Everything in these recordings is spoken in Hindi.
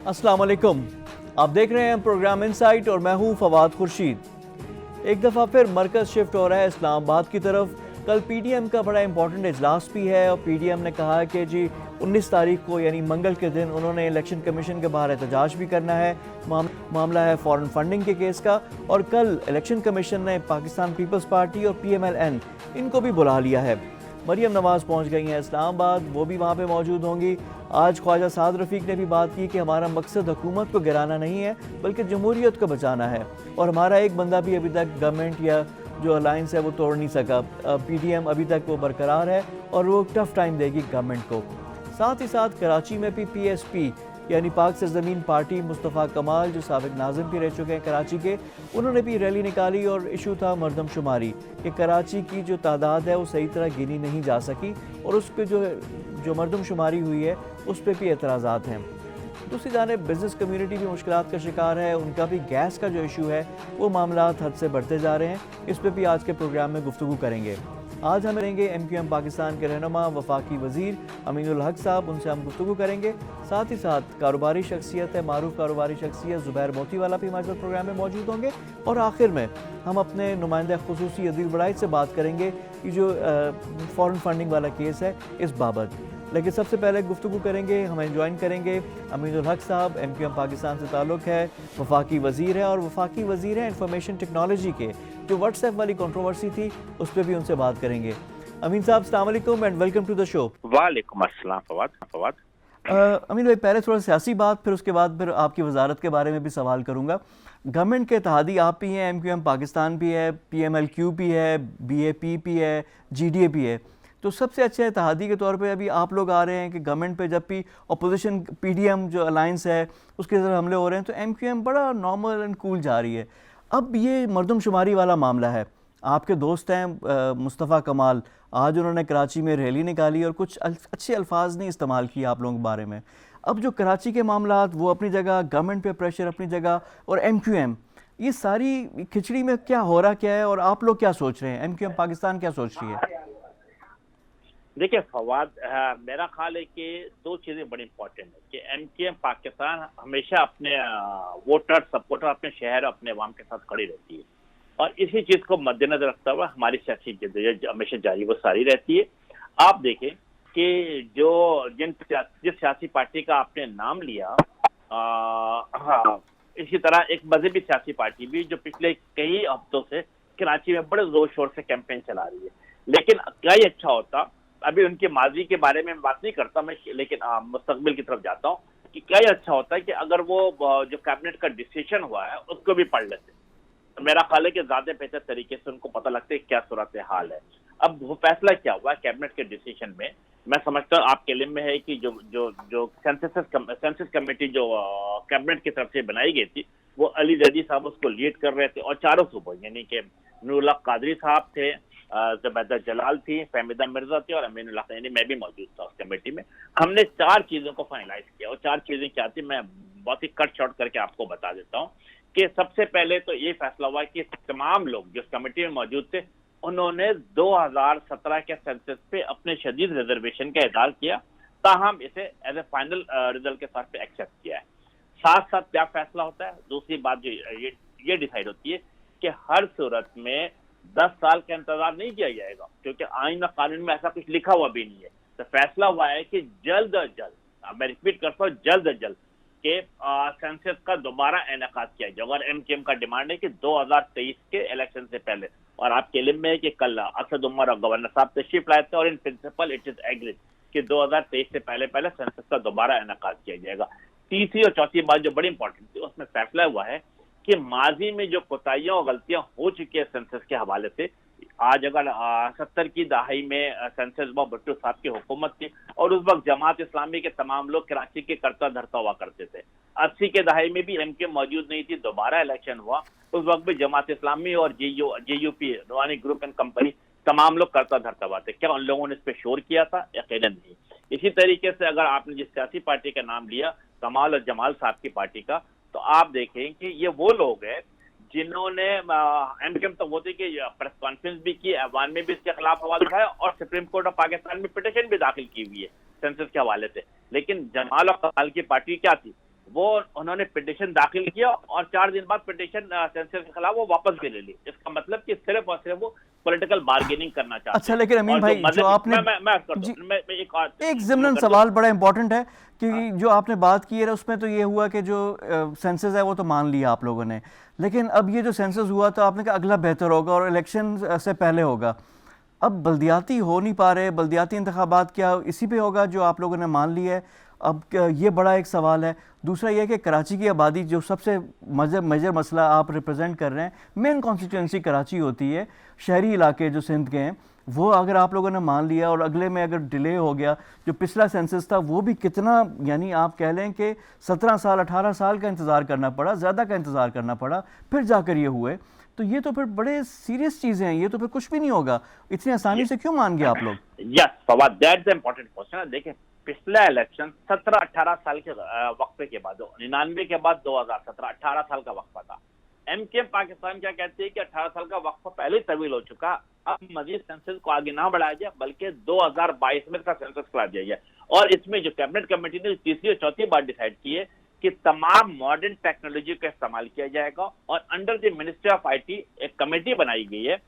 अस्सलाम वालेकुम। आप देख रहे हैं प्रोग्राम इनसाइट और मैं हूं फवाद खुर्शीद। एक दफ़ा फिर मरकज़ शिफ्ट हो रहा है इस्लामाबाद की तरफ। कल पीडीएम का बड़ा इंपॉर्टेंट इजलास भी है और पीडीएम ने कहा है कि जी 19 तारीख को यानी मंगल के दिन उन्होंने इलेक्शन कमीशन के बाहर एहतजाज भी करना है। मामला है फॉरेन फंडिंग के केस का और कल इलेक्शन कमीशन ने पाकिस्तान पीपल्स पार्टी और PMLN इनको भी बुला लिया है। मरियम नवाज़ पहुंच गई हैं इस्लामाबाद, वो भी वहाँ पे मौजूद होंगी। आज ख्वाजा साद रफ़ीक ने भी बात की कि हमारा मकसद हुकूमत को गिराना नहीं है बल्कि जमहूरियत को बचाना है और हमारा एक बंदा भी अभी तक गवर्नमेंट या जो अलायंस है वो तोड़ नहीं सका। PDM अभी तक वो बरकरार है और वो टफ टाइम देगी गवर्नमेंट को। साथ ही साथ कराची में भी PSP यानी पाक सरजमीन पार्टी मुस्तफ़ा कमाल जो साबिक नाज़िम भी रह चुके हैं कराची के, उन्होंने भी रैली निकाली और इशू था मरदमशुमारी कि कराची की जो तादाद है वो सही तरह गिनी नहीं जा सकी और उस पर जो मरदमशुमारी हुई है उस पर भी एतराज़ात हैं। दूसरी जानिब बिज़नेस कम्यूनिटी भी मुश्किलात का शिकार है, उनका भी गैस का जो इशू है वो मामला हद से बढ़ते जा रहे हैं। इस पर भी आज के प्रोग्राम में गुफ्तगू करेंगे। आज हम रहेंगे MQM पाकिस्तान के रहनुमा वफाकी वज़ीर अमीनुल हक साहब, उनसे हम गुफ्तगू करेंगे। साथ ही साथ कारोबारी शख्सियत है, मारूफ कारोबारी शख्सियत ज़ुबैर मोतीवाला भी हमारे साथ प्रोग्राम में मौजूद होंगे और आखिर में हम अपने नुमाइंदा खुसूसी अदील बड़ाइच से बात करेंगे कि जो फॉरेन फंडिंग वाला केस है इस बाबत। लेकिन सबसे पहले गुफ्तगू करेंगे, हमें ज्वाइन करेंगे अमीनुल हक साहब, MQM पाकिस्तान से ताल्लुक़ है, वफाकी वज़ीर है और वफाकी वज़ीर है इंफॉर्मेशन टेक्नोलॉजी के। जो व्हाट्सएप वाली कंट्रोवर्सी थी उस पर भी उनसे बात करेंगे। अमीन साहब अस्सलाम वालेकुम and welcome to the show. वालेकुम अस्सलाम फवाद। अमीन भाई, पहले थोड़ा सियासी बात, फिर उसके बाद फिर आपकी वजारत के बारे में भी सवाल करूँगा। गवर्नमेंट के इत्तेहादी आप भी हैं, MQM पाकिस्तान भी है, PMLQ भी है, BAP भी है, GDA भी है। तो सबसे अच्छे इत्तेहादी के तौर पे अभी आप लोग आ रहे हैं कि गवर्नमेंट पे जब भी अपोजिशन PDM जो अलायंस है उसके तरफ हमले हो रहे हैं तो MQM बड़ा नॉर्मल एंड कूल जा रही है। अब ये मरदमशुमारी वाला मामला है, आपके दोस्त हैं मुस्तफ़ा कमाल, आज उन्होंने कराची में रैली निकाली और कुछ अच्छे अल्फाज नहीं इस्तेमाल किए आप लोगों के बारे में। अब जो कराची के मामला वो अपनी जगह, गवर्नमेंट पे प्रेशर अपनी जगह और MQM, ये सारी खिचड़ी में क्या हो रहा क्या है और आप लोग क्या सोच रहे हैं, MQM पाकिस्तान क्या सोच रही है? देखिए फवाद, मेरा ख्याल है कि दो चीजें बड़ी इंपॉर्टेंट है कि MQM पाकिस्तान हमेशा अपने वोटर सपोर्टर, अपने शहर, अपने अवाम के साथ खड़ी रहती है और इसी चीज को मद्देनजर रखता हुआ हमारी सियासी जद्दोजहद हमेशा जारी वो सारी रहती है। आप देखें कि जिस सियासी पार्टी का आपने नाम लिया, इसी तरह एक मजहबी सियासी पार्टी भी जो पिछले कई हफ्तों से कराची में बड़े जोर शोर से कैंपेन चला रही है। लेकिन क्या ही अच्छा होता, अभी उनके माजी के बारे में बात नहीं करता मैं, लेकिन मुस्तकबिल की तरफ जाता हूँ कि क्या ही अच्छा होता है कि अगर वो जो कैबिनेट का डिसीजन हुआ है उसको भी पढ़ लेते। तो मेरा ख्याल है कि ज्यादा बेहतर तरीके से उनको पता लगता है क्या सूरत हाल है। अब वो फैसला क्या हुआ कैबिनेट के डिसीजन में, मैं समझता हूँ आपके इल्म में है कि जो सेंसस कमेटी जो कैबिनेट की तरफ से बनाई गई थी वो अली जदी साहब उसको लीड कर रहे थे और चारों सूबों यानी कि नूरुल्लाह कादरी साहब थे, ज़ुबैदा जलाल थी, फहमीदा मिर्जा थी और अमीनुल हक, यानी मैं भी मौजूद था उस कमेटी में। हमने चार चीजों को फाइनलाइज किया और चार चीजें क्या थी मैं बहुत ही कट शॉर्ट करके आपको बता देता हूँ कि सबसे पहले तो ये फैसला हुआ कि तमाम लोग जो कमेटी में मौजूद थे उन्होंने 2017 के सेंसस पे अपने शदीद रिजर्वेशन का इज़हार किया, ताहम इसे एज ए फाइनल रिजल्ट के साथ पे एक्सेप्ट किया है। साथ साथ क्या फैसला होता है, दूसरी बात जो ये डिसाइड होती है कि हर सूरत में 10 साल का इंतजार नहीं किया जाएगा क्योंकि आईन कानून में ऐसा कुछ लिखा हुआ भी नहीं है। तो फैसला हुआ है कि जल्द अज जल्द, मैं रिपीट करता हूँ, जल्द अज जल्द के संसद का दोबारा इनेकाद किया जाए। अगर MQM का डिमांड है कि 2023 के इलेक्शन से पहले, और आपके इल्म में है कि कल असद उमर और गवर्नर साहब तशरीफ लाए थे और in principle it is agreed कि 2023 से पहले संसद का दोबारा इनेकाद किया जाएगा। तीसरी और चौथी बात जो बड़ी इंपॉर्टेंट थी उसमें फैसला हुआ है कि माजी में जो कोताहियां और गलतियां हो चुकी है सेंसस के हवाले से, आज अगर 70 की दहाई में सेंसस भुट्टो साहब की हुकूमत थी और उस वक्त जमात इस्लामी के तमाम लोग कराची के करता धरता हुआ करते थे। 80 के दहाई में भी MQM मौजूद नहीं थी, दोबारा इलेक्शन हुआ, उस वक्त भी जमात इस्लामी और JUP रूहानी ग्रुप एंड कंपनी तमाम लोग करता धरता हुआ थे। क्या उन लोगों ने इस पर शोर किया था? यकीनन नहीं। इसी तरीके से अगर आपने जिस सियासी पार्टी का नाम लिया, कमाल और जमाल साहब की पार्टी का, तो आप देखें कि ये वो लोग हैं जिन्होंने MQM तो होती कि प्रेस कॉन्फ्रेंस भी की, ऐवान में भी इसके खिलाफ आवाज उठाया और सुप्रीम कोर्ट ऑफ पाकिस्तान में पिटीशन भी दाखिल की हुई है सेंसस के हवाले से। लेकिन जमाल और कमाल की पार्टी क्या थी वो उन्होंने पिटीशन दाखिल किया और 4 दिन बाद पिटीशन सेंसर के खिलाफ वो वापस भी ले ली। इसका मतलब कि सिर्फ और सिर्फ वो पॉलिटिकल बार्गेनिंग करना चाहते अच्छा, हैं। लेकिन अमीन और भाई जो आपने मैं कर जी दूं, मैं एक और एक मैं ज़िमनन कर दूं। सवाल बड़ा इंपॉर्टेंट है कि जो आपने बात की है उसमें तो ये हुआ कि जो सेंसस है वो तो मान लिया आप लोगों ने, लेकिन अब ये जो सेंसस हुआ तो आपने कहा अगला बेहतर होगा और इलेक्शन से पहले होगा। अब बल्दियाती हो नहीं पा रहे, बल्दियाती इंतखाबात क्या इसी पे होगा जो आप लोगों ने मान लिया है? अब ये बड़ा एक सवाल है। दूसरा ये है कि कराची की आबादी जो सबसे मेजर मसला आप रिप्रेजेंट कर रहे हैं, मेन कॉन्स्टिट्यूंसी कराची होती है, शहरी इलाके जो सिंध के हैं वो अगर आप लोगों ने मान लिया और अगले में अगर डिले हो गया, जो पिछला सेंसस था वो भी कितना, यानी आप कह लें कि 17 साल 18 साल का इंतज़ार करना पड़ा, ज़्यादा का इंतज़ार करना पड़ा, फिर जाकर ये हुए, तो ये तो फिर बड़े सीरियस चीज़ें हैं, ये तो फिर कुछ भी नहीं होगा। इतनी आसानी से क्यों मान गए आप लोग? Yes Fawad, that's the important question. देखिए, पिछला इलेक्शन 17-18 साल के वक्फे के बाद, 99 के बाद 2017, 18 साल का वक्फा था। एमकेएम पाकिस्तान क्या कहती है कि 18 साल का वक्फा पहले तवील हो चुका, अब मजीद सेंसस को आगे ना बढ़ाया जाए बल्कि 2022 में इसका सेंसस करा दिया जाए। और इसमें जो कैबिनेट कमेटी ने तीसरी और चौथी बार डिसाइड की है कि तमाम मॉडर्न टेक्नोलॉजी का इस्तेमाल किया जाएगा और under the ministry of IT एक कमेटी बनाई गई है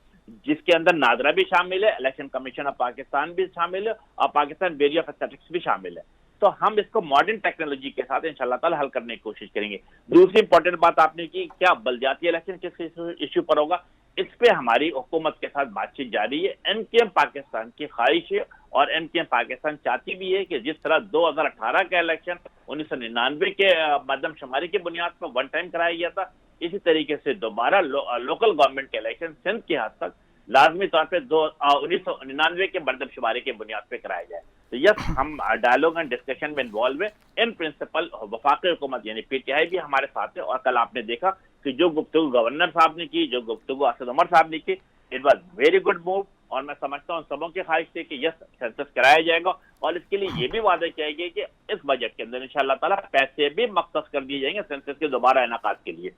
जिसके अंदर नादरा भी शामिल है, इलेक्शन कमीशन ऑफ पाकिस्तान भी शामिल है और पाकिस्तान ब्यूरो ऑफ स्टैटिस्टिक्स भी शामिल है। तो हम इसको मॉडर्न टेक्नोलॉजी के साथ इंशाल्लाह ताला हल करने की कोशिश करेंगे। दूसरी इंपॉर्टेंट बात आपने की, क्या बलदियाती इलेक्शन किस इश्यू पर होगा, इस पे हमारी हुकूमत के साथ बातचीत जारी है। एमकेएम पाकिस्तान की ख्वाहिश है और एमकेएम पाकिस्तान चाहती भी है कि जिस तरह 2018 का इलेक्शन 1999 के मरदमशुमारी की बुनियाद पर वन टाइम कराया गया था, इसी तरीके से दोबारा लोकल गवर्नमेंट के इलेक्शन सिंध के हद तक लाजमी तौर पर 1999 के मरदमशुमारी की बुनियाद पर कराया जाए। तो यस, हम डायलॉग एंड डिस्कशन में इन्वॉल्व है। इन प्रिंसिपल वफाकी हुकूमत यानी पीटीआई भी हमारे साथ है और कल आपने देखा कि जो गुफ्तगू गवर्नर साहब ने की, जो गुफ्तगू असद उमर साहब ने की, it was very good move. और मैं समझता हूँ सबों की ख्वाहिश थी कि यस सेंसस कराया जाएगा और इसके लिए ये भी वादा किया गया कि इस बजट के अंदर इंशाअल्लाह ताला पैसे भी मख्तस कर दिए जाएंगे सेंसस के दोबारा इनेकाद के लिए।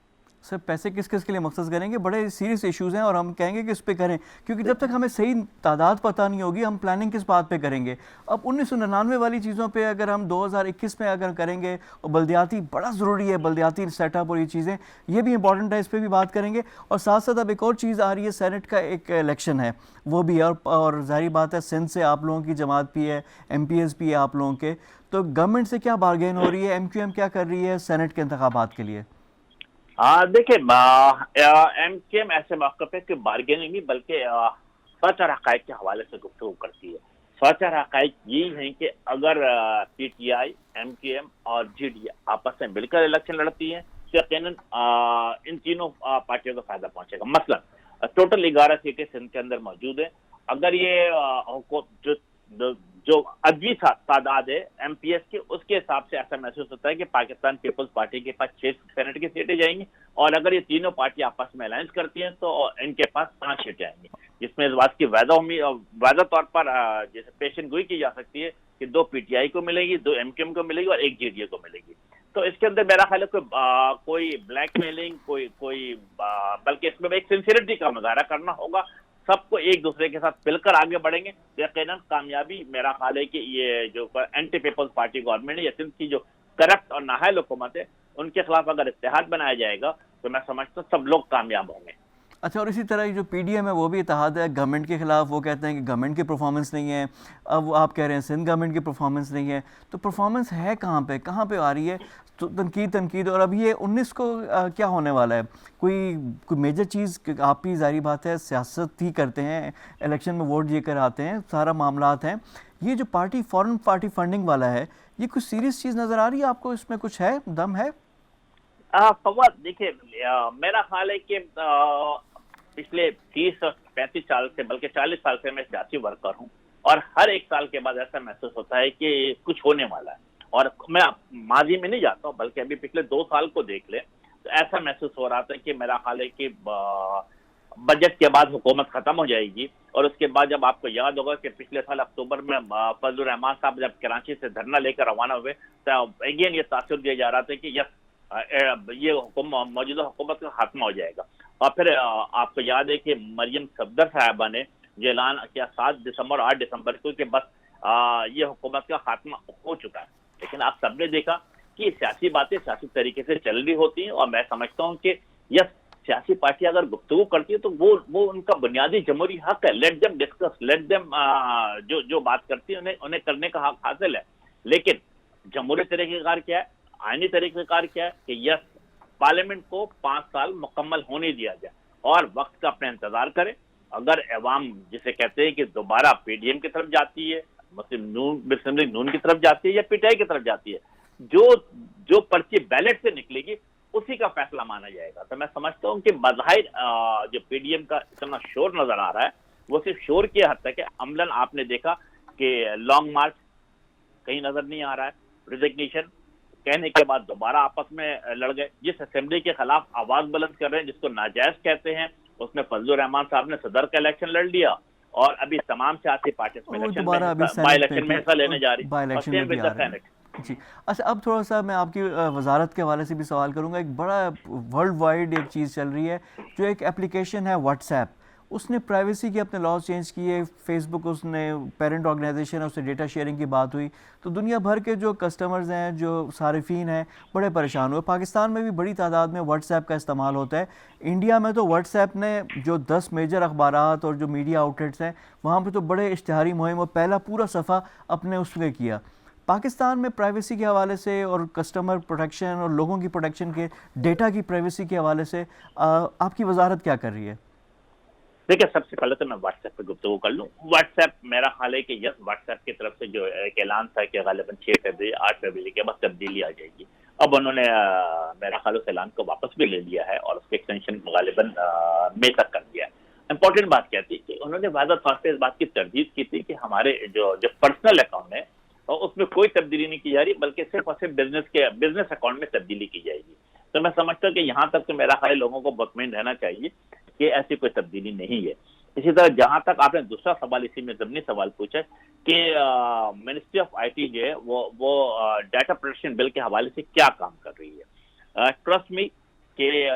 सर पैसे किस किस के लिए मकसद करेंगे? बड़े सीरियस इश्यूज़ हैं और हम कहेंगे कि इस पे करें, क्योंकि जब तक हमें सही तादाद पता नहीं होगी हम प्लानिंग किस बात पे करेंगे। अब 1999 वाली चीज़ों पे अगर हम 2021 में अगर करेंगे, और बल्दियाती बड़ा ज़रूरी है, बल्दियाती सेटअप और ये चीज़ें, ये भी इंपॉर्टेंट है, इस पर भी बात करेंगे। और साथ साथ अब एक और चीज़ आ रही है, सेनेट का एक इलेक्शन है, वो भी है, और जाहिर बात है सिंध से आप लोगों की जमात भी है, MPs भी है आप लोगों के, तो गवर्नमेंट से क्या बारगेन हो रही है, MQM क्या कर रही है सेनेट के इंतखाबात के लिए? देखिए, एमकेएम ऐसे मौके पे कि बार्गेनिंग नहीं बल्कि सच और हकायक के हवाले से गुफ्तगू करती है। सच और हकायक यही है कि अगर पीटीआई, एमकेएम और जीडी आपस में मिलकर इलेक्शन लड़ती है तो यकीनन इन तीनों पार्टियों को फायदा पहुंचेगा। मसलन टोटल 11 सीटें सिंध के अंदर मौजूद है। अगर ये जो अदवी तादाद है एमपीएस की, उसके हिसाब से ऐसा महसूस होता है कि पाकिस्तान पीपल्स पार्टी के पास 6 सेनेट की सीटें जाएंगी और अगर ये तीनों पार्टी आपस में अलायंस करती हैं तो इनके पास 5 सीटें आएंगी, जिसमें इस बात की वादा तौर पर जैसे पेशन गोई की जा सकती है कि 2 पीटीआई को मिलेगी, 2 एमकेएम को मिलेगी और 1 जीडीए को मिलेगी। तो इसके अंदर मेरा ख्याल है कोई ब्लैकमेलिंग, कोई बल्कि इसमें एक सिंसियरिटी का मुजाहरा करना होगा। सबको एक दूसरे के साथ मिलकर आगे बढ़ेंगे तो यकीनन कामयाबी, मेरा ख्याल है कि ये जो एंटी पीपल्स पार्टी गवर्नमेंट है या सिंध की जो करप्ट और नाहल हुकूमत है उनके खिलाफ अगर इत्तेहाद बनाया जाएगा तो मैं समझता हूँ सब लोग कामयाब होंगे। अच्छा, और इसी तरह जो पीडीएम है वो भी इत्तेहाद है गवर्नमेंट के खिलाफ, वो कहते हैं कि गवर्नमेंट की परफॉर्मेंस नहीं है। अब आप कह रहे हैं सिंध गवर्नमेंट की परफॉर्मेंस नहीं है, तो परफॉर्मेंस है कहाँ पे आ रही है? तो तनकीद और अभी ये 19 को क्या होने वाला है? कोई मेजर चीज़? आप ही जारी बात है सियासत ही करते हैं, इलेक्शन में वोट लेकर आते हैं, सारा मामलात हैं। ये जो फॉरेन पार्टी फंडिंग वाला है, ये कुछ सीरियस चीज़ नज़र आ रही है आपको? इसमें कुछ है, दम है? फवाद, देखिए, मेरा ख्याल है कि पिछले 30 और 35 साल से बल्कि 40 साल से मैं सियासी वर्कर हूँ और हर एक साल के बाद ऐसा महसूस होता है कि कुछ होने वाला है। और मैं माजी में नहीं जाता हूँ बल्कि अभी पिछले 2 साल को देख ले तो ऐसा महसूस हो रहा था कि मेरा ख्याल है कि बजट के बाद हुकूमत खत्म हो जाएगी। और उसके बाद जब आपको याद होगा कि पिछले साल अक्टूबर में फजलुर रहमान साहब जब कराची से धरना लेकर रवाना हुए तो अगेन ये तासुर दिया जा रहा था कि यस ये मौजूदा हुकूमत का खात्मा हो जाएगा। और फिर आपको याद है कि मरियम सफदर साहबा ने जो ऐलान किया 7 दिसंबर 8 दिसंबर को कि बस ये हुकूमत का खात्मा हो चुका है। लेकिन आप सबने देखा बाकी सियासी बातें सियासी तरीके से चल रही होती हैं, और मैं समझता हूँ कि यह सियासी पार्टी अगर गुफ्तगू करती है तो वो उनका बुनियादी जमहूरी हक है। Let them discuss, let them जो बात करती है उन्हें करने का हक हासिल है। लेकिन जमहूरी तरीक़ेकार क्या है, आईनी तरीक़ेकार क्या है कि यस, पार्लियामेंट को 5 साल मुकम्मल होने दिया जाए और वक्त का अपना इंतजार करें। अगर अवाम जिसे कहते हैं कि दोबारा पीडीएम की तरफ जाती है, मुस्लिम लीग नून की तरफ जाती है या पीटीआई की तरफ जाती है, जो पर्ची बैलेट से निकलेगी उसी का फैसला माना जाएगा। तो मैं समझता हूँ कि बज़ाहिर जो पीडीएम का इतना शोर नजर आ रहा है वो सिर्फ शोर की हद तक है। अमलन आपने देखा कि लॉन्ग मार्च कहीं नजर नहीं आ रहा है, रिजिग्नेशन कहने के बाद दोबारा आपस में लड़ गए। जिस असेंबली के खिलाफ आवाज बुलंद कर रहे हैं, जिसको नाजायज कहते हैं, उसमें फजलुर रहमान साहब ने सदर का इलेक्शन लड़ लिया और अभी तमाम सियासी पार्टी बाई इलेक्शन में हिस्सा लेने जा रही है। जी, अच्छा, अब थोड़ा सा मैं आपकी वजारत के हवाले से भी सवाल करूंगा। एक बड़ा वर्ल्ड वाइड एक चीज़ चल रही है, जो एक एप्लीकेशन है व्हाट्सएप, उसने प्राइवेसी के अपने लॉज चेंज किए। फेसबुक उसने पेरेंट ऑर्गेनाइजेशन है, उससे डेटा शेयरिंग की बात हुई तो दुनिया भर के जो कस्टमर्स हैं, जो सारिफीन हैं, बड़े परेशान हुए। पाकिस्तान में भी बड़ी तादाद में व्हाट्सएप का इस्तेमाल होता है। इंडिया में तो व्हाट्सएप ने जो 10 मेजर अखबारात और जो मीडिया आउटलेट्स हैं वहाँ पर तो बड़े इश्तिहारी मुहिम और पहला पूरा सफ़ा अपने उसमें किया। पाकिस्तान में प्राइवेसी के हवाले से और कस्टमर प्रोटेक्शन और लोगों की प्रोटेक्शन के, डेटा की प्राइवेसी के हवाले से आपकी वजारत क्या कर रही है? देखिए, सबसे पहले तो मैं व्हाट्सएप पे गुफ्तगू कर लूँ। व्हाट्सएप, मेरा ख्याल है कि यस, व्हाट्सएप की तरफ से जो एक ऐलान था कि गालिबन 6 फरवरी 8 फरवरी के बाद तब्दीली आ जाएगी, अब उन्होंने मेरा ख्याल उस ऐलान को वापस भी ले लिया है और उसके एक्सटेंशन गालिबन मई तक कर दिया है। इंपॉर्टेंट बात क्या थी कि उन्होंने वादा तौर पर इस बात की तरदीद की थी कि हमारे जो पर्सनल अकाउंट है और उसमें कोई तब्दीली नहीं की जा रही, बल्कि सिर्फ और सिर्फ बिजनेस अकाउंट में तब्दीली की जाएगी। तो मैं समझता हूँ कि यहाँ तक तो मेरा ख्याल लोगों को मुतमईन रहना चाहिए कि ऐसी कोई तब्दीली नहीं है। इसी तरह जहां तक आपने दूसरा सवाल, इसी में ज़मीनी सवाल पूछा कि मिनिस्ट्री ऑफ आईटी जो है वो डाटा प्रोटेक्शन बिल के हवाले से क्या काम कर रही है। ट्रस्ट मी कि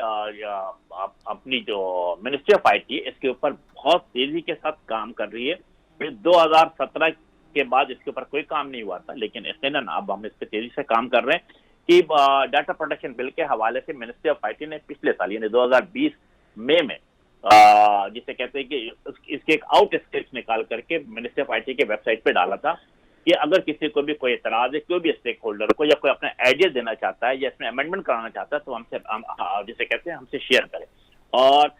अपनी जो मिनिस्ट्री ऑफ आईटी इसके ऊपर बहुत तेजी के साथ काम कर रही है। 2017 के बाद इसके ऊपर कोई काम नहीं हुआ था, लेकिन यकीनन अब हम इस पर तेजी से काम कर रहे हैं कि डाटा प्रोटेक्शन बिल के हवाले से मिनिस्ट्री ऑफ आईटी ने पिछले साल यानी 2020 मई में जिसे कहते हैं कि इसके एक आउट स्केच निकाल करके मिनिस्ट्री ऑफ आईटी के वेबसाइट पे डाला था कि अगर किसी को भी कोई एतराज है, कोई भी स्टेक होल्डर को या कोई अपना आइडिया देना चाहता है या इसमें अमेंडमेंट कराना चाहता है तो जिसे कहते हैं हमसे शेयर करें। और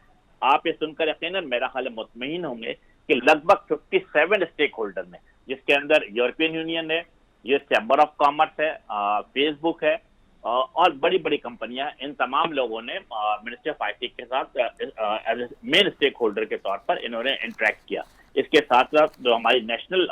आप ये सुनकर यकीनन मेरा ख्याल मुतमईन होंगे कि लगभग 57 स्टेक होल्डर ने, जिसके अंदर यूरोपियन यूनियन है, यूएस चैम्बर ऑफ कॉमर्स है, फेसबुक है और बड़ी बड़ी कंपनियां, इन तमाम लोगों ने मिनिस्ट्री ऑफ आईटी के साथ एज मेन स्टेक होल्डर के तौर पर इन्होंने इंटरेक्ट किया। इसके साथ साथ जो हमारी नेशनल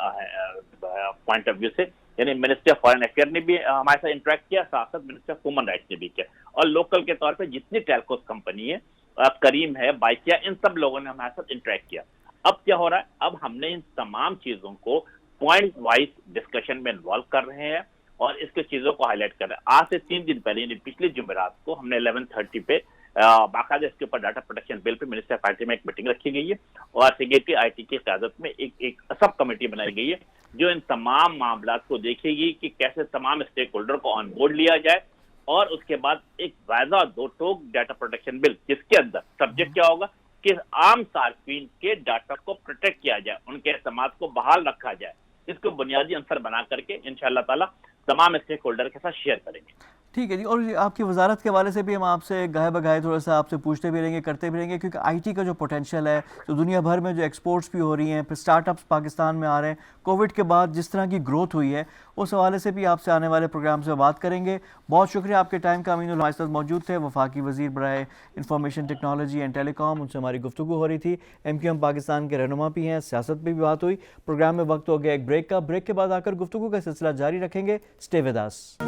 पॉइंट ऑफ व्यू से यानी मिनिस्ट्री ऑफ फॉरेन अफेयर ने भी हमारे साथ इंटरेक्ट किया, साथ साथ मिनिस्ट्री ऑफ ह्यूमन राइट्स ने भी किया, और लोकल के तौर पर जितनी टेलकोस कंपनी है, करीम है, बाइकिया, इन सब लोगों ने हमारे साथ इंटरेक्ट किया। अब क्या हो रहा है, अब हमने इन तमाम चीजों को पॉइंट वाइज डिस्कशन में इन्वॉल्व कर रहे हैं और इसके चीजों को हाईलाइट कर रहे हैं। आज से 3 दिन पहले यानी पिछले जुमेरात को हमने 11:30 पे बाकायदा इसके ऊपर data protection bill pay ministry of IT में एक मीटिंग रखी गई है और सेक्रेटरी आईटी की क़यादत में एक सब कमेटी बनाई गई है जो इन तमाम मामलात को देखेगी कि कैसे तमाम स्टेक होल्डर को ऑन बोर्ड लिया जाए और उसके बाद एक वायदा 2 टोक डाटा प्रोटेक्शन बिल, जिसके अंदर सब्जेक्ट क्या होगा कि आम सार्फिन के डाटा को प्रोटेक्ट किया जाए, उनके एतमाद को बहाल रखा जाए। इसको बुनियादी अंसर बना करके इंशाअल्लाह ताला तमाम स्टेक होल्डर के साथ शेयर करेंगे। ठीक है जी, और आपकी वजारत के हवाले से भी हम आपसे गाहे बगाहे थोड़ा सा आपसे पूछते भी रहेंगे, करते भी रहेंगे, क्योंकि आईटी का जो पोटेंशियल है, तो दुनिया भर में जो एक्सपोर्ट्स भी हो रही हैं, फिर स्टार्टअप्स पाकिस्तान में आ रहे हैं, कोविड के बाद जिस तरह की ग्रोथ हुई है, उस हवाले से भी आपसे आने वाले प्रोग्राम से बात करेंगे। बहुत शुक्रिया आपके टाइम का। अमीनुल हमारे साथ मौजूद थे, वफाकी वज़ीर बराए इंफॉर्मेशन टेक्नोलॉजी एंड टेलीकॉम, उनसे हमारी गुफ्तगू हो रही थी। MQM पाकिस्तान के रहनुमा भी हैं, सियासत पर भी बात हुई। प्रोग्राम में वक्त हो गया एक ब्रेक का, ब्रेक के बाद आकर गुफ्तगू का सिलसिला जारी रखेंगे। Stay with us.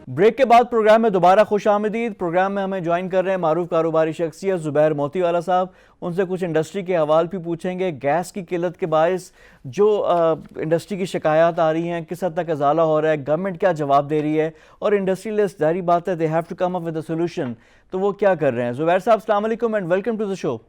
ब्रेक के बाद प्रोग्राम में दोबारा खुश आमदीद। प्रोग्राम में हमें ज्वाइन कर रहे हैं मारूफ कारोबारी शख्सियत ज़ुबैर मोतीवाला साहब। उनसे कुछ इंडस्ट्री के हवाल भी पूछेंगे। गैस की किल्लत के बायस जो इंडस्ट्री की शिकायत आ रही हैं, किस हद तक अजाला हो रहा है, गवर्नमेंट क्या जवाब दे रही है, और इंडस्ट्रियलिस्ट जारी बात है they have to come up with a solution, तो वो क्या कर रहे हैं। ज़ुबैर साहब, अस्सलाम वालेकुम and welcome to the show.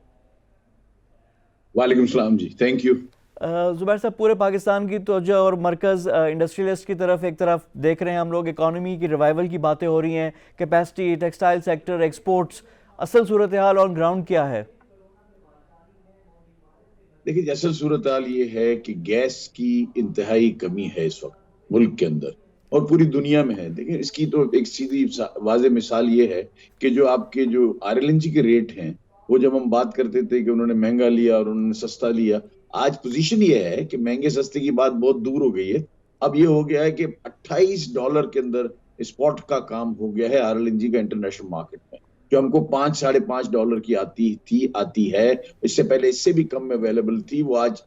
वालेकुम सलाम जी, थैंक यू। जुबैर साहब, पूरे पाकिस्तान की तवज्जो और मरकज़ इंडस्ट्रियलिस्ट की तरफ एक तरफ देख रहे हैं हम लोग, इकॉनमी की रिवाइवल की बातें हो रही हैं, कैपेसिटी, टेक्सटाइल सेक्टर, एक्सपोर्ट्स, असल सूरत हाल ऑन ग्राउंड क्या है? देखिए, असल सूरत हाल ये है कि गैस की इंतहाई कमी है इस वक्त मुल्क के अंदर और पूरी दुनिया में है। देखिए, इसकी तो एक सीधी वाज़ेह मिसाल ये है कि जो आपके जो आरएलएनजी के रेट हैं, वो जब हम बात करते थे कि उन्होंने महंगा लिया और उन्होंने सस्ता लिया, आज पोजीशन ये है कि महंगे सस्ते की बात बहुत दूर हो गई है। अब ये हो गया है कि $28 के अंदर स्पॉट का काम हो गया है आरएलएनजी का इंटरनेशनल मार्केट में, जो हमको $5-5.5 की आती है। इससे पहले इससे भी कम में अवेलेबल थी, वो आज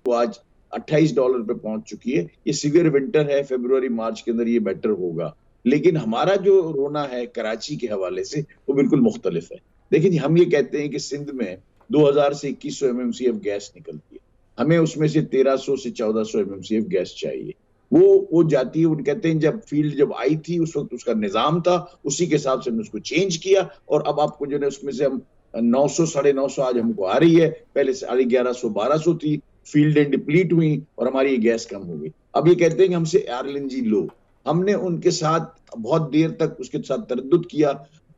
$28 पे पहुंच चुकी है। ये सीवियर विंटर है, फरवरी मार्च के अंदर ये बेटर होगा। लेकिन हमारा जो रोना है कराची के हवाले से वो बिल्कुल मुख्तलिफ है। देखिए, हम ये कहते हैं कि सिंध में 2000 से 2100 MMCF गैस निकलती है, हमें उसमें से 1300 से 1400 MMCF गैस चाहिए। वो जाती है, उन कहते हैं जब फील्ड जब आई थी उस वक्त उसका निजाम था, उसी के हिसाब से हमने उसको चेंज किया और अब आपको जो है उसमें से हम 900 950 आज हमको आ रही है, पहले 1150 1200 थी, फील्ड डिप्लीट हुई और हमारी ये गैस कम हो गई। अब ये कहते हैं कि हमसे आरएलएनजी लो, हमने उनके साथ बहुत देर तक उसके साथ तरद्दुद किया,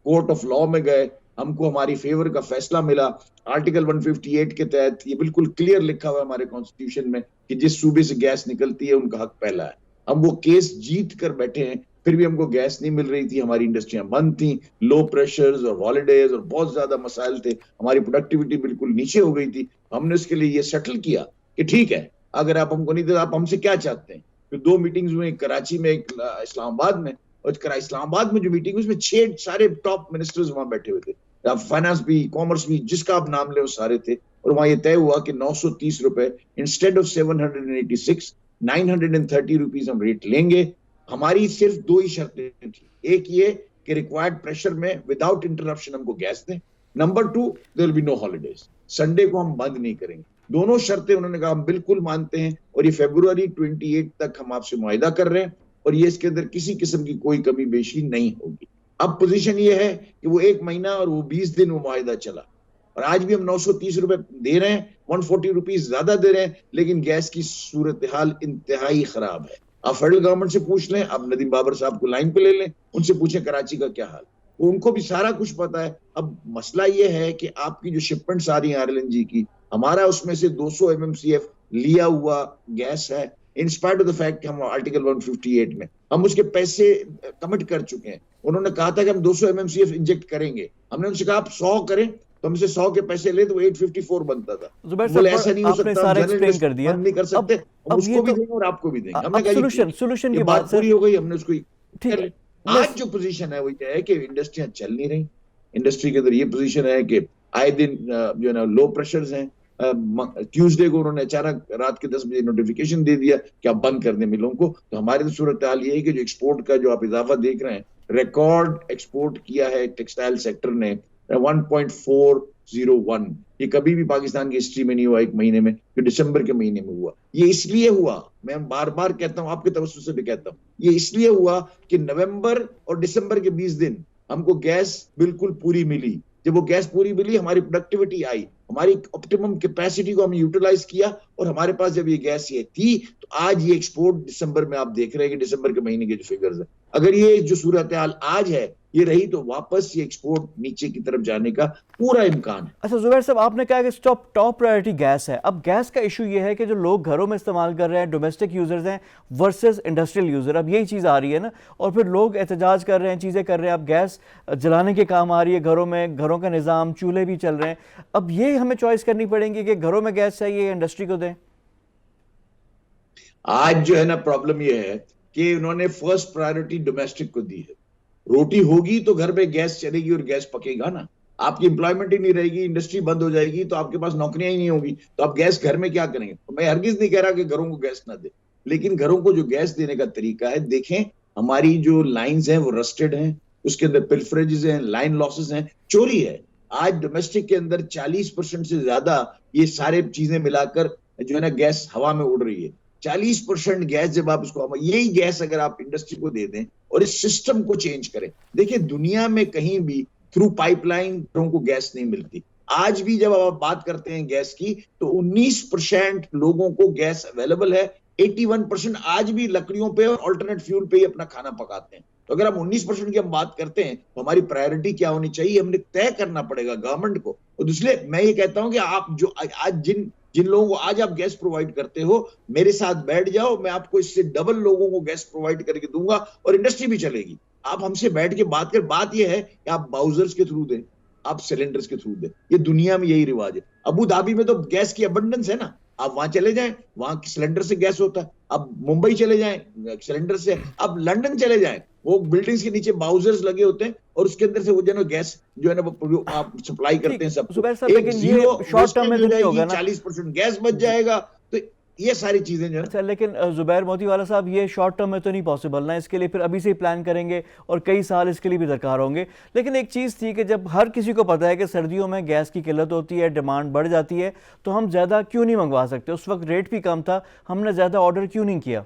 कोर्ट ऑफ लॉ में गए, हमको हमारी फेवर का फैसला मिला। आर्टिकल 158 के तहत ये बिल्कुल क्लियर लिखा हुआ है हमारे कॉन्स्टिट्यूशन में कि जिस सूबे से गैस निकलती है उनका हक पहला है। हम वो केस जीत कर बैठे हैं, फिर भी हमको गैस नहीं मिल रही थी, हमारी इंडस्ट्रियां बंद थी, लो प्रेशर्स और हॉलीडेज और बहुत ज्यादा मसाइल थे, हमारी प्रोडक्टिविटी बिल्कुल नीचे हो गई थी। हमने उसके लिए ये सेटल किया कि ठीक है, अगर आप हमको नहीं दे, आप हमसे क्या चाहते हैं। फिर 2 मीटिंग्स हुई, कराची में, एक इस्लामाबाद में, और इस्लामाबाद में जो मीटिंग उसमें 6 सारे टॉप मिनिस्टर्स वहां बैठे हुए थे, फाइनेंस भी, कॉमर्स भी, जिसका आप नाम ले वो सारे थे। और वहां ये तय हुआ कि 930 रुपए इंस्टेड ऑफ 786 930 रुपीज हम रेट लेंगे। हमारी सिर्फ 2 ही शर्तें थी, एक ये कि रिक्वायर्ड प्रेशर में विदाउट इंटरप्शन हमको गैस दें, number 2 there will be no holidays, Sunday को हम बंद नहीं करेंगे। दोनों शर्तें उन्होंने कहा हम बिल्कुल मानते हैं और ये फरवरी 28 तक हम आपसे मुआहिदा कर रहे हैं और ये इसके अंदर किसी किस्म की कोई कमी बेशी नहीं होगी। अब पोजीशन ये है कि वो 1 महीना और वो 20 दिन वो मुआहिदा चला और आज भी हम 930 रुपए दे रहे हैं, 140 रुपीज ज्यादा दे रहे हैं, लेकिन गैस की सूरत हाल इंतहाई खराब है। आप फेडरल गवर्नमेंट से पूछ लें, आप नदीम बाबर साहब को लाइन पे ले लें, उनसे पूछें कराची का क्या हाल, उनको भी सारा कुछ पता है। अब मसला ये है कि आपकी जो शिपमेंट्स आ रही है आरएलएनजी की, हमारा उसमें से 200 MMCF लिया हुआ गैस है, in spite of the fact हम आर्टिकल 158 में हम उसके पैसे कमिट कर चुके हैं। उन्होंने कहा था कि हम 200 MMCF इंजेक्ट करेंगे, हमने उनसे कहा आप 100 करें, तो हमसे 100 के पैसे ले, तो 854 बनता था। बोले ऐसा नहीं हो सकता, सारा एक्सप्लेन कर दिया, नहीं कर सकते, हम उसको भी देंगे और आपको भी देंगे। हमने कहा सोल्यूशन की बात पूरी हो गई, हमने उसको ठीक है। आज जो पोजीशन है वो ये है कि इंडस्ट्रियां चल नहीं रही, इंडस्ट्री के अंदर ये पोजीशन है कि आए दिन जो है ना लो प्रेशर्स हैं। ट्यूसडे को उन्होंने अचानक रात के 10 बजे नोटिफिकेशन दे दिया कि आप बंद कर दें मिलों को। तो हमारी तो सूरत हाल ये है कि जो एक्सपोर्ट का जो आप इजाफा देख रहे हैं, रिकॉर्ड एक्सपोर्ट किया है टेक्सटाइल सेक्टर ने 1.401, ये कभी भी पाकिस्तान की हिस्ट्री में नहीं हुआ एक महीने में, जो दिसंबर के महीने में हुआ। ये इसलिए हुआ, मैं बार बार कहता हूं, आपके तवज्जुह से भी कहता हूं, ये इसलिए हुआ कि नवंबर और दिसंबर के 20 दिन हमको गैस बिल्कुल पूरी मिली। जब वो गैस पूरी मिली, हमारी प्रोडक्टिविटी आई, हमारी ऑप्टिमम कैपेसिटी को हम यूटिलाइज किया और हमारे पास जब ये गैस ये थी, तो आज ये एक्सपोर्ट दिसंबर में आप देख रहे हैं कि दिसंबर के महीने के जो फिगर्स है, अगर ये जो सूरत हाल आज है ये रही तो वापस ये एक्सपोर्ट नीचे की तरफ जाने का पूरा इम्कान है। अच्छा जुबैर साहब, आपने कहा कि टॉप प्रायोरिटी गैस है। अब गैस का इशू ये है कि जो लोग घरों में इस्तेमाल कर रहे हैं, डोमेस्टिक यूजर्स हैं वर्सेस इंडस्ट्रियल यूजर, अब यही चीज़ आ रही है ना, और फिर लोग एहतजाज कर रहे हैं, चीज़ें कर रहे हैं। अब गैस जलाने के काम आ रही है घरों में, घरों का निज़ाम, चूल्हे भी चल रहे हैं। अब ये हमें चॉइस करनी पड़ेगी कि घरों में गैस चाहिए या इंडस्ट्री को दें। आज जो है ना प्रॉब्लम ये है कि उन्होंने फर्स्ट प्रायोरिटी डोमेस्टिक को दी है। रोटी होगी तो घर में गैस चलेगी और गैस पकेगा ना, आपकी एम्प्लॉयमेंट ही नहीं रहेगी, इंडस्ट्री बंद हो जाएगी, तो आपके पास नौकरियां ही नहीं होगी, तो आप गैस घर में क्या करेंगे। तो मैं हरगिज नहीं कह रहा कि घरों को गैस ना दे, लेकिन घरों को जो गैस देने का तरीका है, देखें हमारी जो लाइंस हैं वो रस्टेड हैं, उसके अंदर पिल्फरेजेस हैं, लाइन लॉसेस हैं, चोरी है। आज डोमेस्टिक के अंदर 40% से ज्यादा ये सारे चीजें मिलाकर जो है ना गैस हवा में उड़ रही है। 40% गैस जब आप इसको, यही गैस अगर आप इंडस्ट्री को दे दें और इस सिस्टम को चेंज करें। देखिए दुनिया में कहीं भी थ्रू पाइपलाइन को गैस नहीं मिलती। आज भी जब आप बात करते हैं गैस की, तो 19% लोगों को गैस अवेलेबल है। 81% आज भी लकड़ियों पे और अल्टरनेट फ्यूल पे ही अपना खाना पकाते हैं। तो अगर हम 19% की हम बात करते हैं, तो हमारी प्रायोरिटी क्या होनी चाहिए, हमने तय करना पड़ेगा गवर्नमेंट को। और दूसरे मैं ये कहता हूं कि आप जो आज जिन जिन लोगों को आज आप गैस प्रोवाइड करते हो, मेरे साथ बैठ जाओ, मैं आपको इससे डबल लोगों को गैस प्रोवाइड करके दूंगा और इंडस्ट्री भी चलेगी। आप हमसे बैठ के बात कर, बात यह है कि आप बाउजर्स के थ्रू दें, आप सिलेंडर्स के थ्रू दें। ये दुनिया में यही रिवाज है। अबू धाबी में तो गैस की अबंडेंस है ना, आप वहां चले जाएं, वहां सिलेंडर से गैस होता है। अब मुंबई चले जाएं सिलेंडर से, अब लंदन चले जाएं, वो बिल्डिंग्स के नीचे बाउजर्स लगे होते हैं और उसके अंदर से वो जो है ना गैस जो है ना वो आप सप्लाई करते हैं सबको। जुबैर साहब, लेकिन ये शॉर्ट टर्म में तो नहीं होगा ना, 40% गैस बच जाएगा। तो ये सारी चीजें जो है। अच्छा, लेकिन जुबैर मोतीवाला साहब, ये शॉर्ट टर्म में तो नहीं पॉसिबल ना, इसके लिए फिर अभी से ही प्लान करेंगे और कई साल इसके लिए भी दरकार होंगे। लेकिन एक चीज़ थी कि जब हर किसी को पता है कि सर्दियों में गैस की किल्लत होती है, डिमांड बढ़ जाती है, तो हम ज़्यादा क्यों नहीं मंगवा सकते? उस वक्त रेट भी कम था, हमने ज़्यादा ऑर्डर क्यों नहीं किया?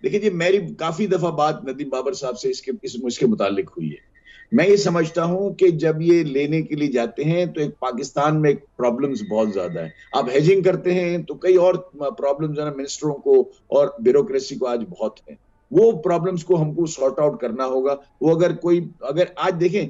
देखिए जी, मेरी काफी दफा बात नदीम बाबर साहब से इसके मुतालिक हुई है। मैं ये समझता हूं कि जब ये लेने के लिए जाते हैं तो एक पाकिस्तान में प्रॉब्लम्स बहुत ज्यादा है। आप हेजिंग करते हैं तो कई और प्रॉब्लम्स है ना, मिनिस्टरों को और ब्यूरोक्रेसी को आज बहुत है। वो प्रॉब्लम्स को हमको सॉर्ट आउट करना होगा। वो अगर आज देखें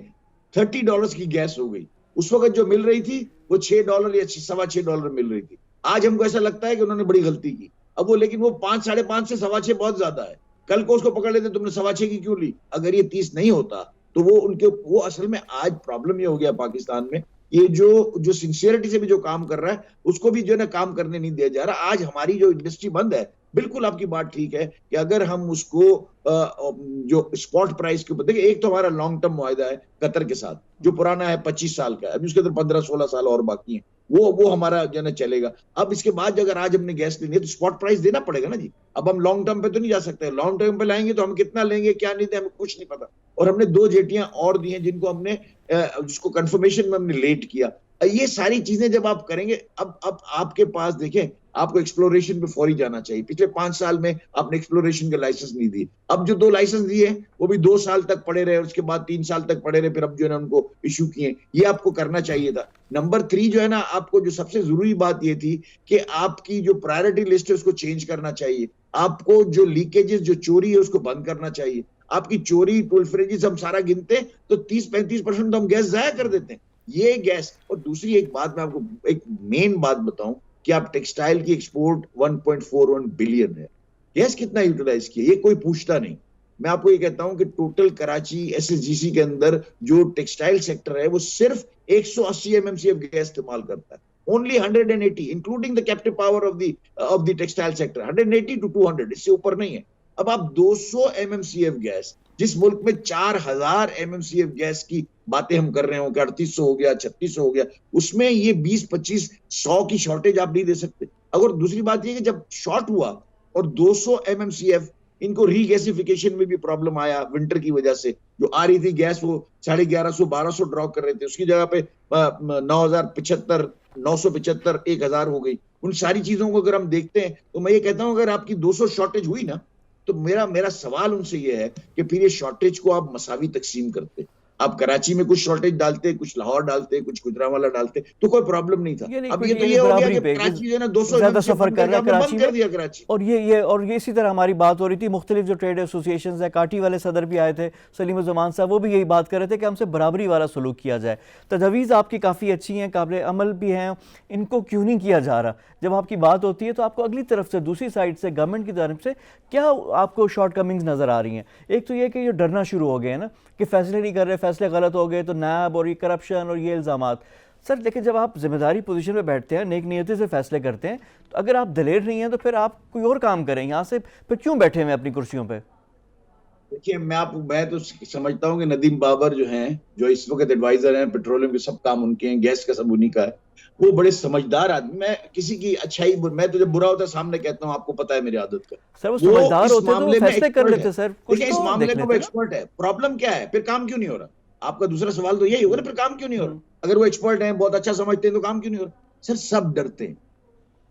$30 की गैस हो गई, उस वक्त जो मिल रही थी वो $6 या $6.25 मिल रही थी। आज हमको ऐसा लगता है कि उन्होंने बड़ी गलती की। अब वो लेकिन वो 5, 5.5 से 6.25 बहुत ज्यादा है। कल को उसको पकड़ लेते, तुमने 6.25 की क्यों ली? अगर ये 30 नहीं होता तो वो असल में आज प्रॉब्लम ये हो गया पाकिस्तान में, ये जो सिंसियरिटी से भी जो काम कर रहा है उसको भी जो है ना काम करने नहीं दिया जा रहा। आज हमारी जो इंडस्ट्री बंद है, बिल्कुल आपकी बात ठीक है कि अगर हम उसको जो स्पॉट प्राइस के ऊपर देखिए, एक तो हमारा लॉन्ग टर्म मुआहदा है कतर के साथ जो पुराना है, 25 साल का है, अभी उसके अंदर 15-16 साल और बाकी है। वो हमारा जो है ना चलेगा। अब इसके बाद अगर आज हमने गैस लेनी है तो स्पॉट प्राइस देना पड़ेगा ना जी। अब हम लॉन्ग टर्म पे तो नहीं जा सकते। लॉन्ग टर्म पे लाएंगे तो हम कितना लेंगे क्या नहीं, हमें कुछ नहीं पता। और हमने 2 जेटियां और दी हैं जिनको हमने जिसको कंफर्मेशन में हमने लेट किया। ये सारी चीजें जब आप करेंगे, अब आपके पास देखें, आपको एक्सप्लोरेशन पे फौरी जाना चाहिए। पिछले 5 साल में आपने एक्सप्लोरेशन का लाइसेंस नहीं दी। अब जो 2 लाइसेंस दिए वो भी 2 साल तक पड़े रहे, उसके बाद 3 साल तक पड़े रहे, फिर अब जो है ना उनको इश्यू किए। ये आपको करना चाहिए था। नंबर 3 जो है ना, आपको जो सबसे जरूरी बात ये थी कि आपकी जो प्रायोरिटी लिस्ट है उसको चेंज करना चाहिए। आपको जो लीकेजेस, जो चोरी है उसको बंद करना चाहिए। आपकी चोरी, टोल फ्रेजीज हम सारा गिनते हैं तो 30-35% तो हम गैस जाया कर देते हैं। ये गैस। और दूसरी एक बात मैं आपको एक मेन बात बताऊं कि आप टेक्सटाइल की एक्सपोर्ट 1.41 बिलियन है, गैस कितना यूटिलाइज किया ये कोई पूछता नहीं। मैं आपको ये कहता हूं कि टोटल कराची एसएसजीसी के अंदर जो टेक्सटाइल सेक्टर है वो सिर्फ 180 MMCF गैस इस्तेमाल करता है। Only 180 including the captive power of the textile sector, 180 to 200, इससे ऊपर नहीं है। अब आप 200 MMCF गैस, जिस मुल्क में 4000 MMCF गैस की बातें हम कर रहे हो कि 3800 हो गया, 3600 हो गया, उसमें ये 20-25, 100 की शॉर्टेज आप नहीं दे सकते। अगर दूसरी बात ये कि जब शॉर्ट हुआ और 200 MMCF, इनको रीगैसिफिकेशन में भी प्रॉब्लम आया विंटर की वजह से। जो आ रही थी गैस वो 1150-1200 ड्रॉ कर रहे थे, उसकी जगह पे 9075, 975, 1000 हो गई। उन सारी चीजों को अगर हम देखते हैं तो मैं ये कहता हूं अगर आपकी 200 शॉर्टेज हुई ना, तो मेरा सवाल उनसे ये है कि फिर ये शॉर्टेज को आप मसावी तकसीम करते। आप कराची में कुछ शॉर्टेज डालते, कुछ लाहौर डालते, कुछ गुजरांवाला डालते, तो कोई प्रॉब्लम नहीं था। अब ये तो ये हो गया कि कराची जो है ना 200 ज्यादा सफर कर रहा है कराची कर दिया कराची। और ये इसी तरह हमारी बात हो रही थी। मुख्तलिफ जो ट्रेड एसोसिएशंस है, काटी वाले सदर भी आए थे, सलीमुज़्ज़मान साहब, वो भी यही बात कर रहे थे कि हमसे बराबरी वाला सलूक किया जाए। तजवीज़ आपकी काफ़ी अच्छी हैं, काबिल अमल भी हैं, इनको क्यों नहीं किया जा रहा? जब आपकी बात होती है तो आपको अगली तरफ से, दूसरी साइड से, गवर्नमेंट की तरफ से क्या आपको शॉर्ट कमिंग्स नज़र आ रही हैं? एक तो ये कि ये डरना शुरू हो गए हैं ना कि फैसले नहीं कर रहे, फैसले गलत हो गए तो नैब और ये करप्शन और ये इल्ज़ामात। सर लेकिन जब आप जिम्मेदारी पोजीशन पे बैठते हैं, नेक नीयती से फैसले करते हैं, तो अगर आप दलेर नहीं हैं तो फिर आप कोई और काम करें। यहाँ से फिर क्यों बैठे हुए अपनी कुर्सियों पे? देखिए, मैं तो समझता हूँ कि नदीम बाबर जो हैं, जो इस वक्त एडवाइजर हैं, पेट्रोलियम के सब काम उनके हैं, गैस का सब उन्हीं का है। वो बड़े समझदार आदमी। मैं किसी की अच्छाई, मैं तो जब बुरा होता है सामने कहता हूँ, आपको पता है मेरी आदत का। सर वो समझदार होते तो वो फैसले कर लेते सर। देखिए, इस मामले में वो एक्सपर्ट है। प्रॉब्लम क्या है? फिर काम क्यों नहीं हो रहा? आपका दूसरा सवाल तो यही होगा ना, फिर काम क्यों नहीं हो रहा? अगर वो एक्सपर्ट हैं, बहुत अच्छा समझते हैं, तो काम क्यों नहीं हो रहा? सर सब डरते हैं।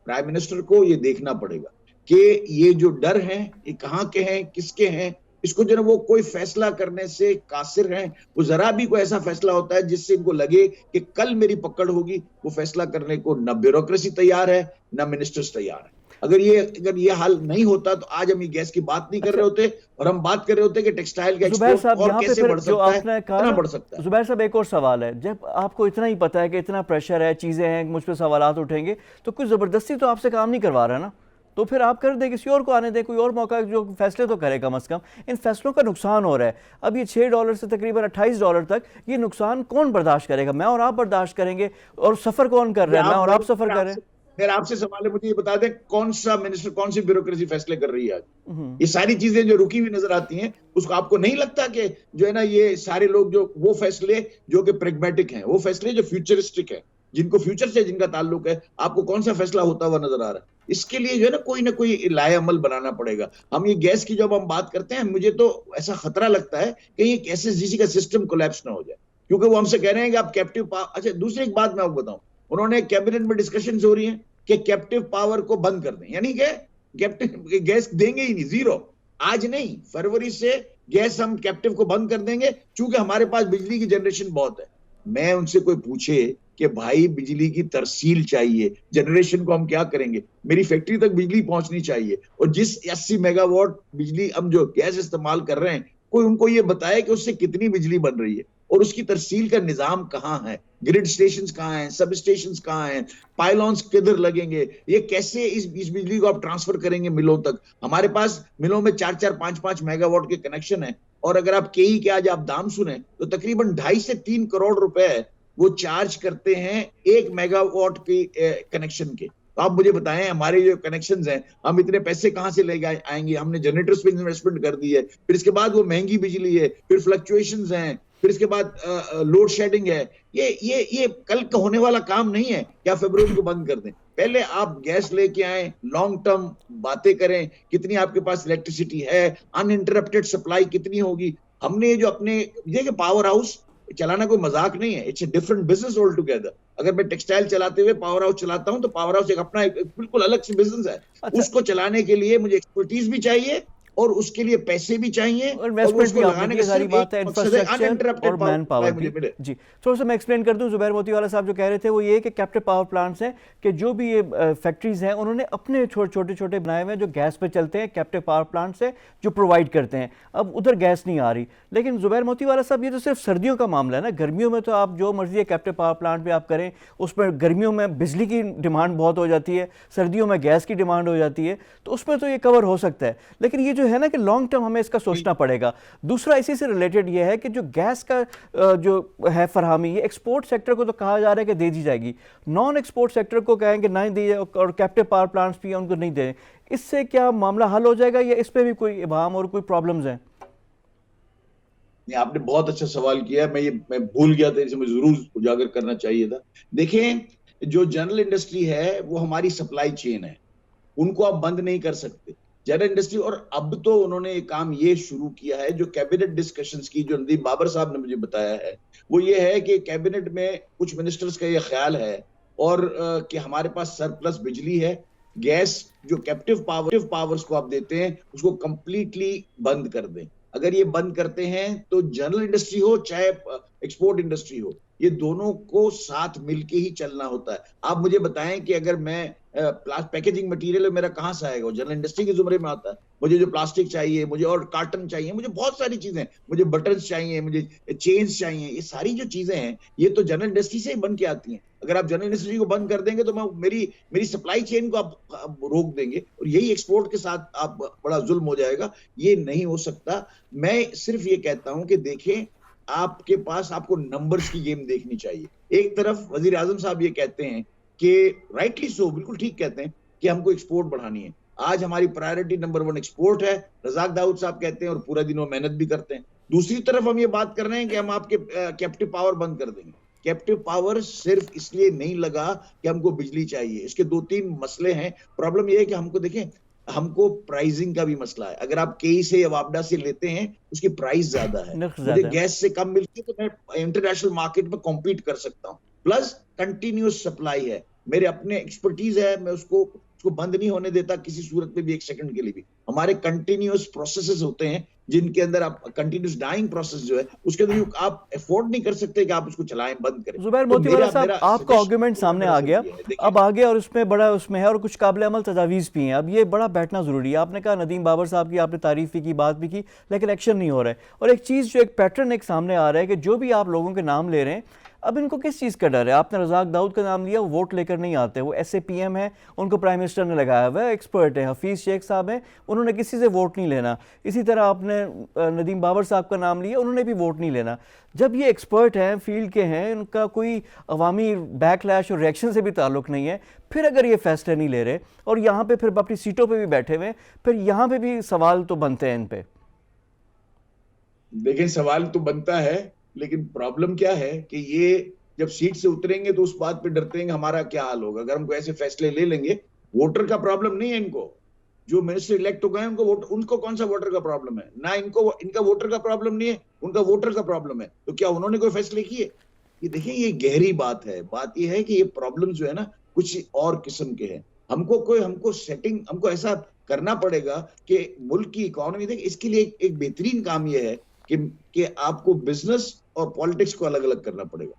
प्राइम मिनिस्टर को ये देखना पड़ेगा कि ये जो डर है ये कहाँ के हैं, किसके हैं, इसको जो है वो कोई फैसला करने से कासिर हैं। वो जरा भी कोई ऐसा फैसला होता है जिससे इनको लगे कि कल मेरी पकड़ होगी, वो फैसला करने को न ब्यूरोक्रेसी तैयार है, न मिनिस्टर्स तैयार है। अगर ये हाल नहीं होता तो आज हम ये गैस की बात नहीं कर रहे होते, और हम बात कर रहे होते कि टेक्सटाइल का जुबैर एक्सपोर्ट साहब, और यहाँ पे कैसे फिर बढ़ जो सकता है, आपने कितना कहा, बढ़ सकता है। जुबैर साहब एक और सवाल है, जब आपको इतना ही पता है कि इतना प्रेशर है, चीज़ें हैं, मुझ पर सवालात उठेंगे, तो कुछ ज़बरदस्ती तो आपसे काम नहीं करवा रहा ना, तो फिर आप कर दें, किसी और को आने दें, कोई और मौका जो फैसले तो करे कम अज़ कम। इन फैसलों का नुकसान हो रहा है, अब ये $6 से तकरीबन $28 तक, ये नुकसान कौन बर्दाश्त करेगा? मैं और आप बर्दाश्त करेंगे, और सफ़र कौन कर रहा है? मैं और आप सफ़र करें। मेरा आपसे सवाल है, मुझे ये बता दें कौन सा मिनिस्टर, कौन सी ब्यूरोक्रेसी फैसले कर रही है आज? ये सारी चीजें जो रुकी हुई नजर आती हैं, उसको आपको नहीं लगता कि जो है ना, ये सारे लोग जो वो फैसले जो कि प्रेग्मेटिक हैं, वो फैसले जो फ्यूचरिस्टिक है, जिनको फ्यूचर से जिनका ताल्लुक है, आपको कौन सा फैसला होता हुआ नजर आ रहा है? इसके लिए जो है ना कोई लाए अमल बनाना पड़ेगा। हम ये गैस की जब हम बात करते हैं, मुझे तो ऐसा खतरा लगता है कि ये एसएसजीसी का सिस्टम कोलैप्स ना हो जाए, क्योंकि वो हमसे कह रहे हैं कि आप कैप्टिव अच्छा, दूसरी एक बात मैं आपको बताऊं, उन्होंने कैबिनेट में डिस्कशन हो रही है कि कैप्टिव पावर को बंद कर दें, यानी कि कैप्टिव गैस देंगे ही नहीं, जीरो। आज नहीं, फरवरी से गैस हम कैप्टिव को बंद कर देंगे, चूंकि हमारे पास बिजली की जनरेशन बहुत है। मैं उनसे कोई पूछे कि भाई बिजली की तरसील चाहिए, जनरेशन को हम क्या करेंगे? मेरी फैक्ट्री तक बिजली पहुंचनी चाहिए, और जिस 80 मेगावाट बिजली हम जो गैस इस्तेमाल कर रहे हैं, कोई उनको ये बताए कि उससे कितनी बिजली बन रही है, और उसकी तरसील का निजाम कहाँ है, ग्रिड स्टेशंस कहाँ हैं, सब स्टेशंस कहाँ हैं, पाइलॉन्स किधर लगेंगे, ये कैसे इस बिजली को आप ट्रांसफर करेंगे मिलों तक? हमारे पास मिलों में 4-4, 5-5 मेगावाट के कनेक्शन है, और अगर आप केई के आज आप दाम सुने तो तकरीबन 2.5 से 3 करोड़ रुपए वो चार्ज करते हैं 1 मेगावाट के कनेक्शन के। तो आप मुझे बताएं, हमारे जो कनेक्शंस हैं, हम इतने पैसे कहां से ले आएंगे? हमने जनरेटर्स पे इन्वेस्टमेंट कर दी है, फिर इसके बाद वो महंगी बिजली है, फिर फ्लक्चुएशंस हैं, फिर इसके बाद लोड शेडिंग है। ये कल का होने वाला काम नहीं है क्या फरवरी को बंद कर दें? पहले आप गैस लेके आए, लॉन्ग टर्म बातें करें, कितनी आपके पास इलेक्ट्रिसिटी है, अनइंटरप्टेड सप्लाई कितनी होगी। हमने जो अपने देखिए, पावर हाउस चलाना कोई मजाक नहीं है, it's a different business all together. अगर मैं टेक्सटाइल चलाते हुए पावर हाउस चलाता हूं, तो पावर हाउस एक अपना एक बिल्कुल अलग से बिजनेस है। अच्छा। उसको चलाने के लिए मुझे एक्सपर्टीज भी चाहिए, और उसके लिए पैसे भी चाहिए, और और इन्वेस्टमेंट भी उसको आपने लगाने की का सारी सिर्फ बात है, एक मकसद है, इंफ्रास्ट्रक्चर अनइंटरप्टेड और मैन पावर मुझे भी। मिले। जी, थोड़ा सा मैं एक्सप्लेन कर दूं, जुबैर मोतीवाला साहब जो कह रहे थे वो ये कि कैप्टिव पावर प्लांट्स हैं, कि जो भी ये फैक्ट्रीज हैं उन्होंने अपने छोटे छोटे बनाए हुए हैं जो गैस पे चलते हैं, कैप्टिव पावर प्लांट्स हैं जो प्रोवाइड करते हैं। अब उधर गैस नहीं आ रही, लेकिन जुबैर मोतीवाला साहब ये तो सिर्फ सर्दियों का मामला है ना, गर्मियों में तो आप जो मर्जी है कैप्टिव पावर प्लांट में आप करें, उस पर गर्मियों में बिजली की डिमांड बहुत हो जाती है, सर्दियों में गैस की डिमांड हो जाती है, तो उसमें तो ये कवर हो सकता है। लेकिन ये जो है ना कि लॉन्ग टर्म हमें इसका सोचना पड़ेगा। दूसरा इसी से रिलेटेड ये है कि जो गैस का जो है फरहामी, ये एक्सपोर्ट सेक्टर को तो कहा जा रहा है कि दे दी जाएगी, नॉन एक्सपोर्ट सेक्टर को कहेंगे नहीं दी जाए, और कैप्टिव पावर प्लांट्स भी उनको नहीं दें। इससे क्या मामला हल हो जाएगा, या इस पर भी कोई इबाम और कोई प्रॉब्लम्स हैं? नहीं, आपने बहुत अच्छा सवाल किया। मैं भूल गया था, इसे मैं जरूर उजागर करना चाहिए था। देखें, जो जनरल इंडस्ट्री है वो हमारी सप्लाई चेन है, उनको आप बंद नहीं कर सकते, जनरल इंडस्ट्री। और अब तो उन्होंने एक काम ये शुरू किया है, जो कैबिनेट डिस्कशंस की जो नदीम बाबर साहब ने मुझे बताया है, वो ये है कि कैबिनेट में कुछ मिनिस्टर्स का ये ख्याल है, और कि हमारे पास सरप्लस बिजली है, गैस जो कैप्टिव पावर्स को आप देते हैं उसको कंप्लीटली बंद कर दें। अगर ये बंद करते हैं तो जनरल इंडस्ट्री हो चाहे एक्सपोर्ट इंडस्ट्री हो, ये दोनों को साथ मिलके ही चलना होता है। आप मुझे बताएं कि अगर मैं पैकेजिंग मटेरियल मेरा कहां से आएगा? जनरल इंडस्ट्री के जुमरे में आता है। मुझे जो प्लास्टिक चाहिए, मुझे और कार्टन चाहिए, मुझे बहुत सारी चीजें, मुझे बटन्स चाहिए, मुझे चेन्स चाहिए, ये सारी जो चीजें हैं ये तो जनरल इंडस्ट्री से ही बन के आती हैं। अगर आप जनरल इंडस्ट्री को बंद कर देंगे तो मैं मेरी सप्लाई चेन को आप रोक देंगे, और यही एक्सपोर्ट के साथ आप बड़ा जुल्म हो जाएगा। ये नहीं हो सकता। मैं सिर्फ ये कहता हूं कि देखें, आपके पास आपको नंबर्स की गेम देखनी चाहिए। एक तरफ वजीर आजम साहब ये कहते हैं कि राइटली सो, बिल्कुल ठीक कहते हैं कि हमको एक्सपोर्ट बढ़ानी है। आज हमारी प्रायोरिटी नंबर 1 एक्सपोर्ट है, रजाक दाऊद साहब कहते हैं, और पूरा दिन वो मेहनत भी करते हैं। दूसरी तरफ हम ये बात कर रहे हैं कि हम आपके कैप्टिव पावर बंद कर देंगे। कैप्टिव पावर सिर्फ इसलिए नहीं लगा कि हमको बिजली चाहिए, इसके 2-3 मसले हैं। प्रॉब्लम यह है कि हमको देखें, हमको प्राइसिंग का भी मसला है। अगर आप केई से या वापडा से लेते हैं उसकी प्राइस ज्यादा है, मुझे गैस से कम मिलती है, तो मैं इंटरनेशनल मार्केट में कॉम्पीट कर सकता हूँ। प्लस कंटिन्यूस सप्लाई है, मेरे अपने एक्सपर्टीज है, मैं उसको बंद नहीं होने देता किसी सूरत में भी, 1 सेकंड के लिए भी। हमारे कंटिन्यूस प्रोसेसेस होते हैं जिनके अंदर आप कंटिन्यूस डाइंग प्रोसेस जो है उसके अंदर आप अफोर्ड नहीं कर सकते कि आप उसको चलाएं, बंद करें। जुबैर तो मोतीवाला साहब, आपका आर्गुमेंट सामने आ गया, अब आगे और उसमें बड़ा उसमें है और कुछ काबिल अमल तजावीज़ भी हैं। अब ये बड़ा बैठना ज़रूरी है। आपने कहा नदीम बाबर साहब की आपने तारीफ़ भी की, बात भी की, लेकिन एक्शन नहीं हो रहा है। और एक चीज़ जो एक पैटर्न एक सामने आ रहा है कि जो भी आप लोगों के नाम ले रहे हैं, अब इनको किस चीज़ का डर है? आपने रज़ाक दाऊद का नाम लिया, वो वोट लेकर नहीं आते, वो SAPM है, उनको प्राइम मिनिस्टर ने लगाया हुआ है, एक्सपर्ट है। हफीज़ शेख साहब हैं, उन्होंने किसी से वोट नहीं लेना। इसी तरह आपने नदीम बाबर साहब का नाम लिया, उन्होंने भी वोट नहीं लेना। जब ये एक्सपर्ट हैं, फील्ड के हैं, उनका कोई अवामी बैकलैश और रिएक्शन से भी ताल्लुक़ नहीं है, फिर अगर ये फैसले नहीं ले रहे और यहाँ पर फिर अपनी सीटों पर भी बैठे हुए, फिर यहाँ पर भी सवाल तो बनते हैं इन पर। देखिए, सवाल तो बनता है, लेकिन प्रॉब्लम क्या है कि ये जब सीट से उतरेंगे तो उस बात पे डरते हैं हमारा क्या हाल होगा अगर हमको ऐसे फैसले ले लेंगे। वोटर का प्रॉब्लम नहीं है इनको, जो मिनिस्टर इलेक्ट हो गए उनको कौन सा वोटर का प्रॉब्लम है? ना इनको, इनका वोटर का प्रॉब्लम नहीं है, उनका वोटर का प्रॉब्लम है। तो क्या उन्होंने कोई फैसले किए? ये देखिए, ये गहरी बात है। बात ये है कि ये प्रॉब्लम जो है ना कुछ और किस्म के हैं। हमको ऐसा करना पड़ेगा कि मुल्क की इकोनॉमी, देखिए इसके लिए एक बेहतरीन काम ये है कि आपको बिजनेस और पॉलिटिक्स को अलग अलग करना पड़ेगा।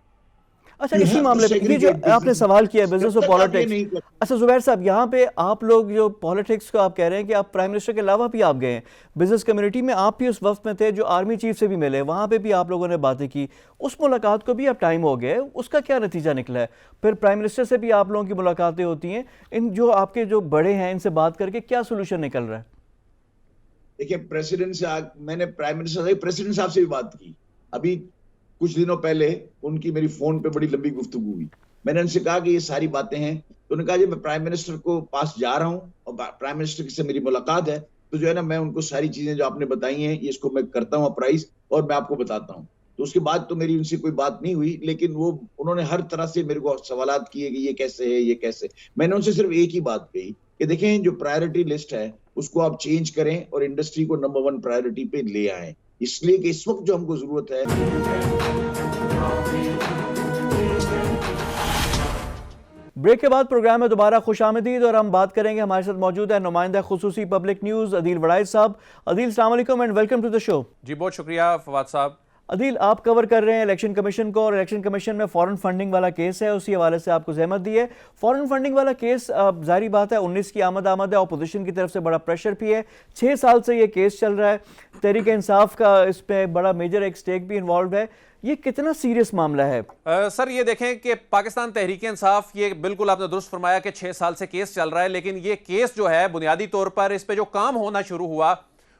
अच्छा, इसी मामले पे ये जो आपने सवाल किया बिजनेस और पॉलिटिक्स, अच्छा जुबैर साहब, यहाँ पे आप लोग जो पॉलिटिक्स को आप कह रहे हैं कि आप प्राइम मिनिस्टर के अलावा भी आप गए हैं बिजनेस कम्युनिटी में, आप भी उस वक्त में थे जो आर्मी चीफ से भी मिले, वहाँ पे भी आप लोगों ने बातें की, उस मुलाकात को भी अब टाइम हो गया, उसका क्या नतीजा निकला है? फिर प्राइम मिनिस्टर से भी आप लोगों की मुलाकातें होती हैं, इन जो आपके जो बड़े हैं इनसे बात करके क्या सोल्यूशन निकल रहा है? देखिए, मैंने प्राइम मिनिस्टर प्रेसिडेंट साहब से भी बात की। अभी कुछ दिनों पहले उनकी मेरी फोन पे बड़ी लंबी गुफ्तगू हुई। मैंने उनसे कहा कि ये सारी बातें हैं, तो उन्होंने कहा जी मैं प्राइम मिनिस्टर को पास जा रहा हूँ और प्राइम मिनिस्टर से मेरी मुलाकात है, तो जो है ना मैं उनको सारी चीजें जो आपने बताई हैं ये इसको मैं करता हूँ अप्राइज और मैं आपको बताता हूँ। तो उसके बाद तो मेरी उनसे कोई बात नहीं हुई, लेकिन उन्होंने हर तरह से मेरे को सवालात किए कि ये कैसे है, ये कैसे। मैंने उनसे सिर्फ एक ही बात कही कि देखें, जो प्रायोरिटी लिस्ट है उसको आप चेंज करें और इंडस्ट्री को नंबर 1 प्रायोरिटी पे ले आए, इसलिए कि इस वक्त जो हमको जरूरत है। ब्रेक के बाद प्रोग्राम में दोबारा खुशामदीद और हम बात करेंगे। हमारे साथ मौजूद है नुमाइंदा खुसूसी पब्लिक न्यूज़ अदील वड़ाइज साहब। अदील, अस्सलाम वालेकुम and welcome to the show. जी बहुत शुक्रिया फवाद साहब। अदील, आप कवर कर रहे हैं इलेक्शन कमीशन को और इलेक्शन कमीशन में फॉरेन फंडिंग वाला केस है, उसी हवाले से आपको जहमत दी है। फॉरेन फंडिंग वाला केस जारी बात है 19 की आमद है, अपोजिशन की तरफ से बड़ा प्रेशर भी है, 6 साल से ये केस चल रहा है, तहरीक इंसाफ का इस पर बड़ा मेजर एक स्टेक भी इन्वॉल्व है। ये कितना सीरियस मामला है? सर ये देखें कि पाकिस्तान तहरीक इंसाफ, ये बिल्कुल आपने दुरुस्त फरमाया कि 6 साल से केस चल रहा है, लेकिन ये केस जो है बुनियादी तौर पर इस पे जो काम होना शुरू हुआ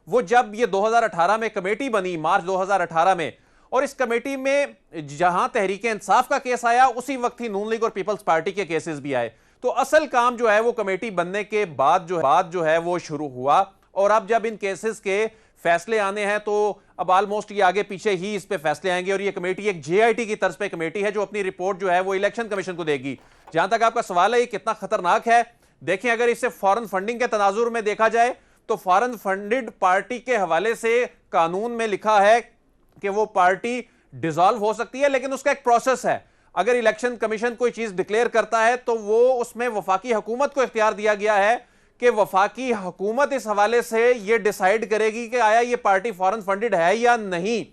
वो जब ये 2018 में कमेटी बनी, मार्च 2018 में, और इस कमेटी में जहां तहरीक इंसाफ का केस आया उसी वक्त ही नून लीग और पीपल्स पार्टी के केसेस भी आए। तो असल काम जो है वो कमेटी बनने के बाद जो है वो शुरू हुआ, और अब जब इन केसेस के फैसले आने हैं तो अब ऑलमोस्ट ये आगे पीछे ही इस पे फैसले आएंगे, और ये कमेटी एक JIT की तर्ज पे कमेटी है जो अपनी रिपोर्ट जो है वो इलेक्शन कमीशन को देगी। जहां तक आपका सवाल है ये कितना खतरनाक है, देखें अगर इसे फॉरेन फंडिंग के तनाजुर में देखा जाए तो फॉरेन फंडेड पार्टी के हवाले से कानून में लिखा है कि वो पार्टी डिसॉल्व हो सकती है, लेकिन उसका एक प्रोसेस है। अगर इलेक्शन कमीशन कोई चीज डिक्लेयर करता है तो वो उसमें वफाकी हुकूमत को इख्तियार दिया गया है कि वफाकी हुकूमत इस हवाले से ये डिसाइड करेगी कि आया ये पार्टी फॉरेन फंडेड है या नहीं,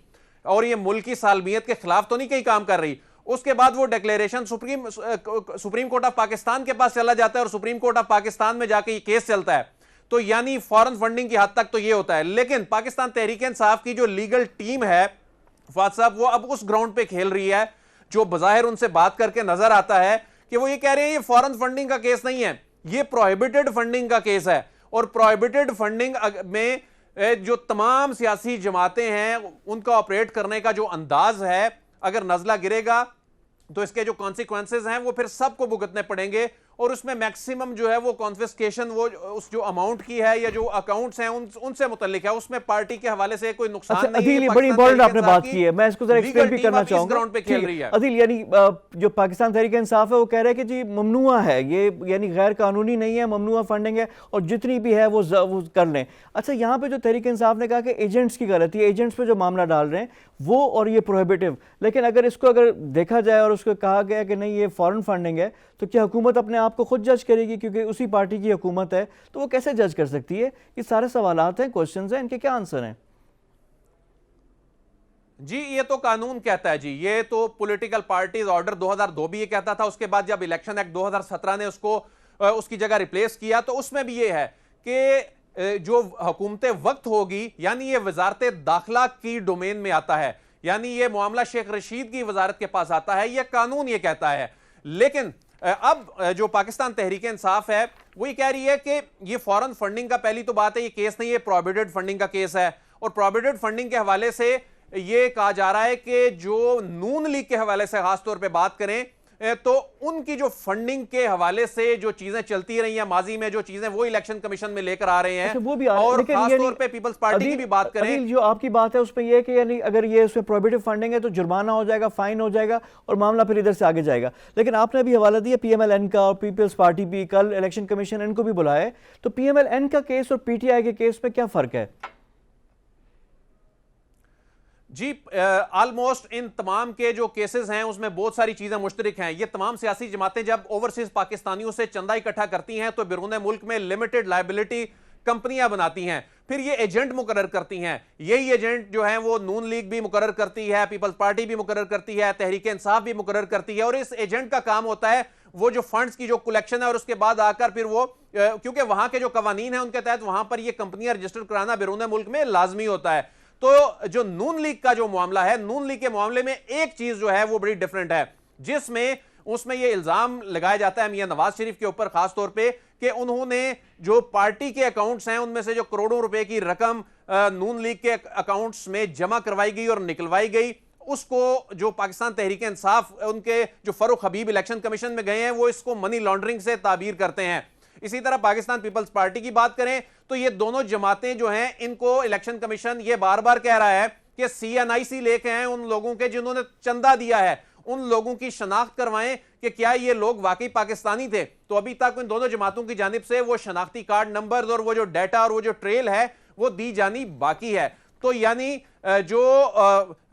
और ये मुल्क की सालमियत के खिलाफ तो नहीं कहीं काम कर रही। उसके बाद वो declaration supreme court of Pakistan के पास चला जाता है, और सुप्रीम कोर्ट ऑफ पाकिस्तान में जाके ये केस चलता है। तो यानी फॉरेन फंडिंग की हद तक तो ये होता है। लेकिन पाकिस्तान तहरीक इंसाफ की जो लीगल टीम है फवाद साहब, वो अब उस ग्राउंड पे खेल रही है जो बजाहिर उनसे बात करके नजर आता है कि वो ये कह रहे हैं ये फॉरेन फंडिंग का केस नहीं है, ये प्रोहिबिटेड फंडिंग का केस है। और प्रोहिबिटेड फंडिंग में जो तमाम सियासी जमातें हैं उनका ऑपरेट करने का जो अंदाज है, अगर नजला गिरेगा तो इसके जो कॉन्सिक्वेंसेज हैं वो फिर सबको भुगतने पड़ेंगे, और उसमें मैक्सिमम जो है वो कॉन्फिस्केशन वो उस जो अमाउंट की है या जो अकाउंट्स हैं उनसे मुतल्लिक है, उसमें पार्टी के हवाले से कोई नुकसान नहीं है। बड़ी इंपॉर्टेंट आपने बात की है, मैं इसको जरा एक्सप्लेन भी करना चाहूंगा। ग्राउंड पे खेल रही है अदील, यानी जो पाकिस्तान तहरीक इंसाफ है वो कह रहे हैं कि जी ममनुआ है ये, यानी गैर कानूनी नहीं है, ममनुआ फंडिंग है और जितनी भी है वो कर लें। अच्छा, यहाँ पे जो तहरीक इंसाफ ने कहा कि एजेंट्स की गलती है, एजेंट्स पे जो मामला डाल रहे हैं वो और ये प्रोहिबिटिव, लेकिन अगर इसको अगर देखा जाए और उसको कहा गया कि नहीं ये फॉरेन फंडिंग है, तो क्या हुकूमत अपने आप को खुद जज करेगी? क्योंकि उसी पार्टी की हुकूमत है तो वो कैसे जज कर सकती है? ये सारे सवालात हैं, क्वेश्चंस हैं, इनके क्या आंसर हैं? जी, ये तो कानून कहता है जी, ये तो पॉलिटिकल पार्टीज ऑर्डर 2002 भी ये कहता था। उसके बाद जब इलेक्शन एक्ट 2017 ने उसको उसकी जगह रिप्लेस किया तो उसमें भी ये है कि जो हुकूमत वक्त होगी, यानी ये वजारत दाखिला की डोमेन में आता है, यानी ये मामला शेख रशीद की वजारत के पास आता है, ये कानून ये कहता है। लेकिन अब जो पाकिस्तान तहरीक इंसाफ है वो ये कह रही है कि ये फॉरेन फंडिंग का, पहली तो बात है ये केस नहीं है, प्रोहिबिटेड फंडिंग का केस है। और प्रोहिबिटेड फंडिंग के हवाले से ये कहा जा रहा है कि जो नून लीग के हवाले से खासतौर पे बात करें तो उनकी जो फंडिंग के हवाले से जो चीजें चलती रही हैं माजी में, जो चीजें वो इलेक्शन कमीशन में लेकर आ रहे हैं, वो भी और खासतौर पे पीपल्स पार्टी की भी बात करें। जो आपकी बात है उसमें यह है कि यानी अगर ये उसमें प्रोहिबिटिव फंडिंग है तो जुर्माना हो जाएगा, फाइन हो जाएगा और मामला फिर इधर से आगे जाएगा। लेकिन आपने भी हवाला दिया PMLN का, और पीपल्स पार्टी भी, कल इलेक्शन कमीशन इनको भी बुलाया है, तो PMLN का केस और PTI के केस में क्या फर्क है? जी, ऑलमोस्ट इन तमाम के जो केसेस हैं उसमें बहुत सारी चीजें मुश्तरक हैं। ये तमाम सियासी जमातें जब ओवरसीज पाकिस्तानियों से चंदा इकट्ठा करती हैं तो बिरून मुल्क में लिमिटेड लायबिलिटी कंपनियां बनाती हैं, फिर ये एजेंट मुकर्रर करती हैं। यही एजेंट जो है वो नून लीग भी मुकर्रर करती है, पीपल्स पार्टी भी मुकर्रर करती है, तहरीक इंसाफ भी मुकर्रर करती है। और इस एजेंट का काम होता है वो जो फंड्स की जो कलेक्शन है और उसके बाद आकर फिर वो क्योंकि वहां के जो कवानीन है उनके तहत वहां पर ये कंपनियां रजिस्टर कराना बिरून मुल्क में लाजमी होता है। तो जो नून लीग का जो मामला है, नून लीग के मामले में एक चीज जो है वो बड़ी डिफरेंट है, जिसमें उसमें ये इल्जाम लगाया जाता है मियां नवाज शरीफ के ऊपर खास तौर पे कि उन्होंने जो पार्टी के अकाउंट्स हैं उनमें से जो करोड़ों रुपए की रकम नून लीग के अकाउंट्स में जमा करवाई गई और निकलवाई गई, उसको जो पाकिस्तान तहरीक इंसाफ उनके जो फरूख हबीब इलेक्शन कमीशन में गए हैं वो इसको मनी लॉन्ड्रिंग से ताबीर करते हैं। इसी तरह पाकिस्तान पीपल्स पार्टी की बात करें तो ये दोनों जमातें जो हैं इनको इलेक्शन कमीशन ये बार बार कह रहा है कि CNIC लेके हैं उन लोगों के जिन्होंने चंदा दिया है, उन लोगों की शनाख्त करवाएं कि क्या ये लोग वाकई पाकिस्तानी थे। तो अभी तक इन दोनों जमातों की जानिब से वो शनाख्ती कार्ड नंबर और वो जो डाटा और वो जो ट्रेल है वो दी जानी बाकी है। तो यानी जो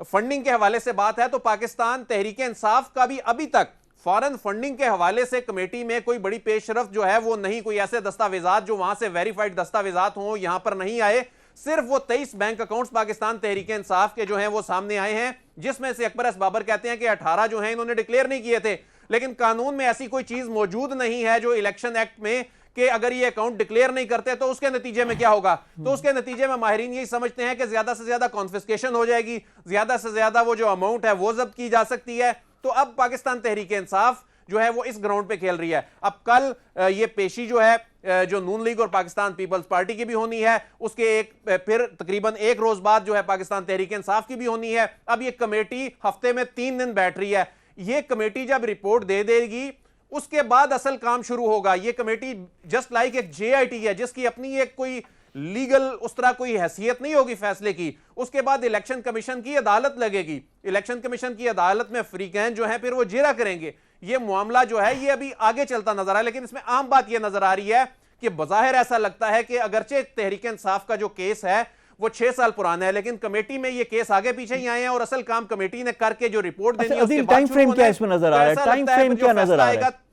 फंडिंग के हवाले से बात है तो पाकिस्तान तहरीक इंसाफ का भी अभी तक फॉरेन फंडिंग के हवाले से कमेटी में कोई बड़ी पेशरफ जो है वो नहीं, कोई ऐसे दस्तावेजात जो वहां से वेरीफाइड दस्तावेजात हों यहां पर नहीं आए। सिर्फ वो 23 बैंक अकाउंट्स पाकिस्तान तहरीक इंसाफ के जो हैं वो सामने आए हैं, जिसमें से अकबर एस बाबर कहते हैं कि 18 जो हैं इन्होंने डिक्लेयर नहीं किए थे। लेकिन कानून में ऐसी कोई चीज मौजूद नहीं है जो इलेक्शन एक्ट में कि अगर ये अकाउंट डिक्लेयर नहीं करते तो उसके नतीजे में क्या होगा। तो उसके नतीजे में माहिरीन यही समझते हैं कि ज्यादा से ज्यादा कॉन्फिस्केशन हो जाएगी, ज्यादा से ज्यादा वो जो अमाउंट है वो जब्त की जा सकती है। तो अब पाकिस्तान तहरीक इंसाफ जो है वो इस ग्राउंड पे खेल रही है। अब कल ये पेशी जो है जो नून लीग और पाकिस्तान पीपल्स पार्टी की भी होनी है, उसके फिर तकरीबन एक रोज बाद जो है पाकिस्तान तहरीक इंसाफ की भी होनी है। अब ये कमेटी हफ्ते में 3 दिन बैठ रही है। ये कमेटी जब रिपोर्ट दे देगी उसके बाद असल काम शुरू होगा। ये कमेटी जस्ट लाइक एक JIT है जिसकी अपनी एक कोई लीगल उस तरह कोई हैसियत नहीं होगी फैसले की। उसके बाद इलेक्शन कमीशन की अदालत लगेगी, इलेक्शन कमीशन की अदालत में फ्रीकैन जो है फिर वो जिरा करेंगे। ये मामला जो है ये अभी आगे चलता नजर आ, लेकिन इसमें आम बात ये नजर आ रही है कि बज़ाहिर ऐसा लगता है कि अगरचे तहरीक इंसाफ का जो केस है वो 6 साल पुराना है, लेकिन कमेटी में ये केस आगे पीछे ही आए हैं और असल काम कमेटी ने करके जो रिपोर्ट देनी है उसके बाद टाइम फ्रेम क्या इसमें नजर आ रहा है? टाइम फ्रेम क्या नजर आ रहा है?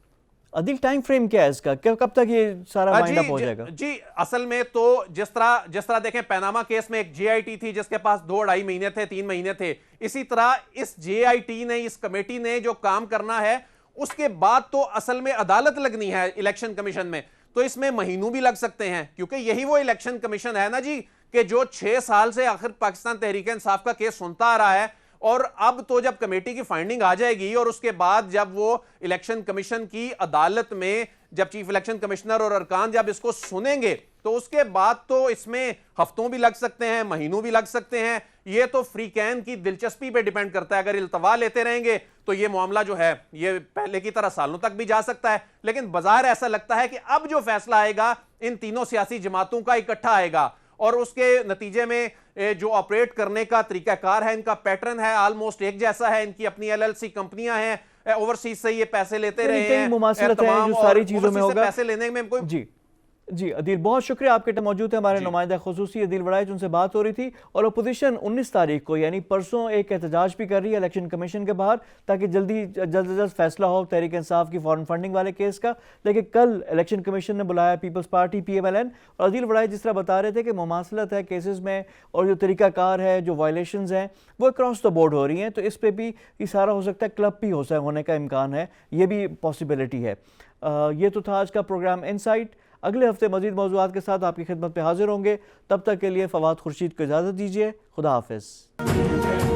अदिल टाइम फ्रेम क्या है इसका, कब तक ये सारा वाइंड अप हो जाएगा? जी असल में तो जिस तरह देखें पैनामा केस में एक JIT थी जिसके पास 2-2.5 महीने थे, 3 महीने थे। इसी तरह इस JIT ने, इस कमेटी ने जो काम करना है उसके बाद तो असल में अदालत लगनी है इलेक्शन कमीशन में, तो इसमें महीनों भी लग सकते हैं, क्योंकि यही वो इलेक्शन कमीशन है ना जी कि जो 6 साल से आखिर पाकिस्तान तहरीक इंसाफ का केस सुनता आ रहा है। और अब तो जब कमेटी की फाइंडिंग आ जाएगी और उसके बाद जब वो इलेक्शन कमीशन की अदालत में जब चीफ इलेक्शन कमिश्नर और अरकान जब इसको सुनेंगे तो उसके बाद तो इसमें हफ्तों भी लग सकते हैं, महीनों भी लग सकते हैं। ये तो फ्रीकैन की दिलचस्पी पे डिपेंड करता है। अगर इल्तवा लेते रहेंगे तो ये मामला जो है ये पहले की तरह सालों तक भी जा सकता है। लेकिन बाजार ऐसा लगता है कि अब जो फैसला आएगा इन तीनों सियासी जमातों का इकट्ठा आएगा और उसके नतीजे में जो ऑपरेट करने का तरीकाकार है, इनका पैटर्न है ऑलमोस्ट एक जैसा है। इनकी अपनी LLC कंपनियां हैं, ओवरसीज से ये पैसे लेते रहे हैं, मुमासिलत है जो सारी चीजों में होगा। पैसे लेने में कोई जी जी अदील, बहुत शुक्रिया, आपके टाइम मौजूद है हमारे नुमाइंदा खुसूसी अदील वड़ाइच, उनसे बात हो रही थी। और अपोजिशन 19 तारीख को यानी परसों एक एहतजाज भी कर रही है इलेक्शन कमीशन के बाहर, ताकि जल्द फैसला हो तहरीक इंसाफ की फॉरेन फंडिंग वाले केस का। लेकिन कल इलेक्शन कमीशन ने बुलाया पीपल्स पार्टी PMLN, और अदील वड़ाइच जिस तरह बता रहे थे कि मुमासलत है केसेस में, और जो तरीकाकार है, जो वायलेशंस हैं वो अक्रॉस द बोर्ड हो रही हैं, तो इस पर भी इशारा हो सकता है क्लब भी होने का इम्कान है, ये भी पॉसिबिलिटी है। ये तो था आज का प्रोग्राम इनसाइट। अगले हफ्ते मजीद मौज़ूआत के साथ आपकी खिदमत में हाजिर होंगे। तब तक के लिए फवाद खुर्शीद को इजाज़त दीजिए। खुदा हाफिज़।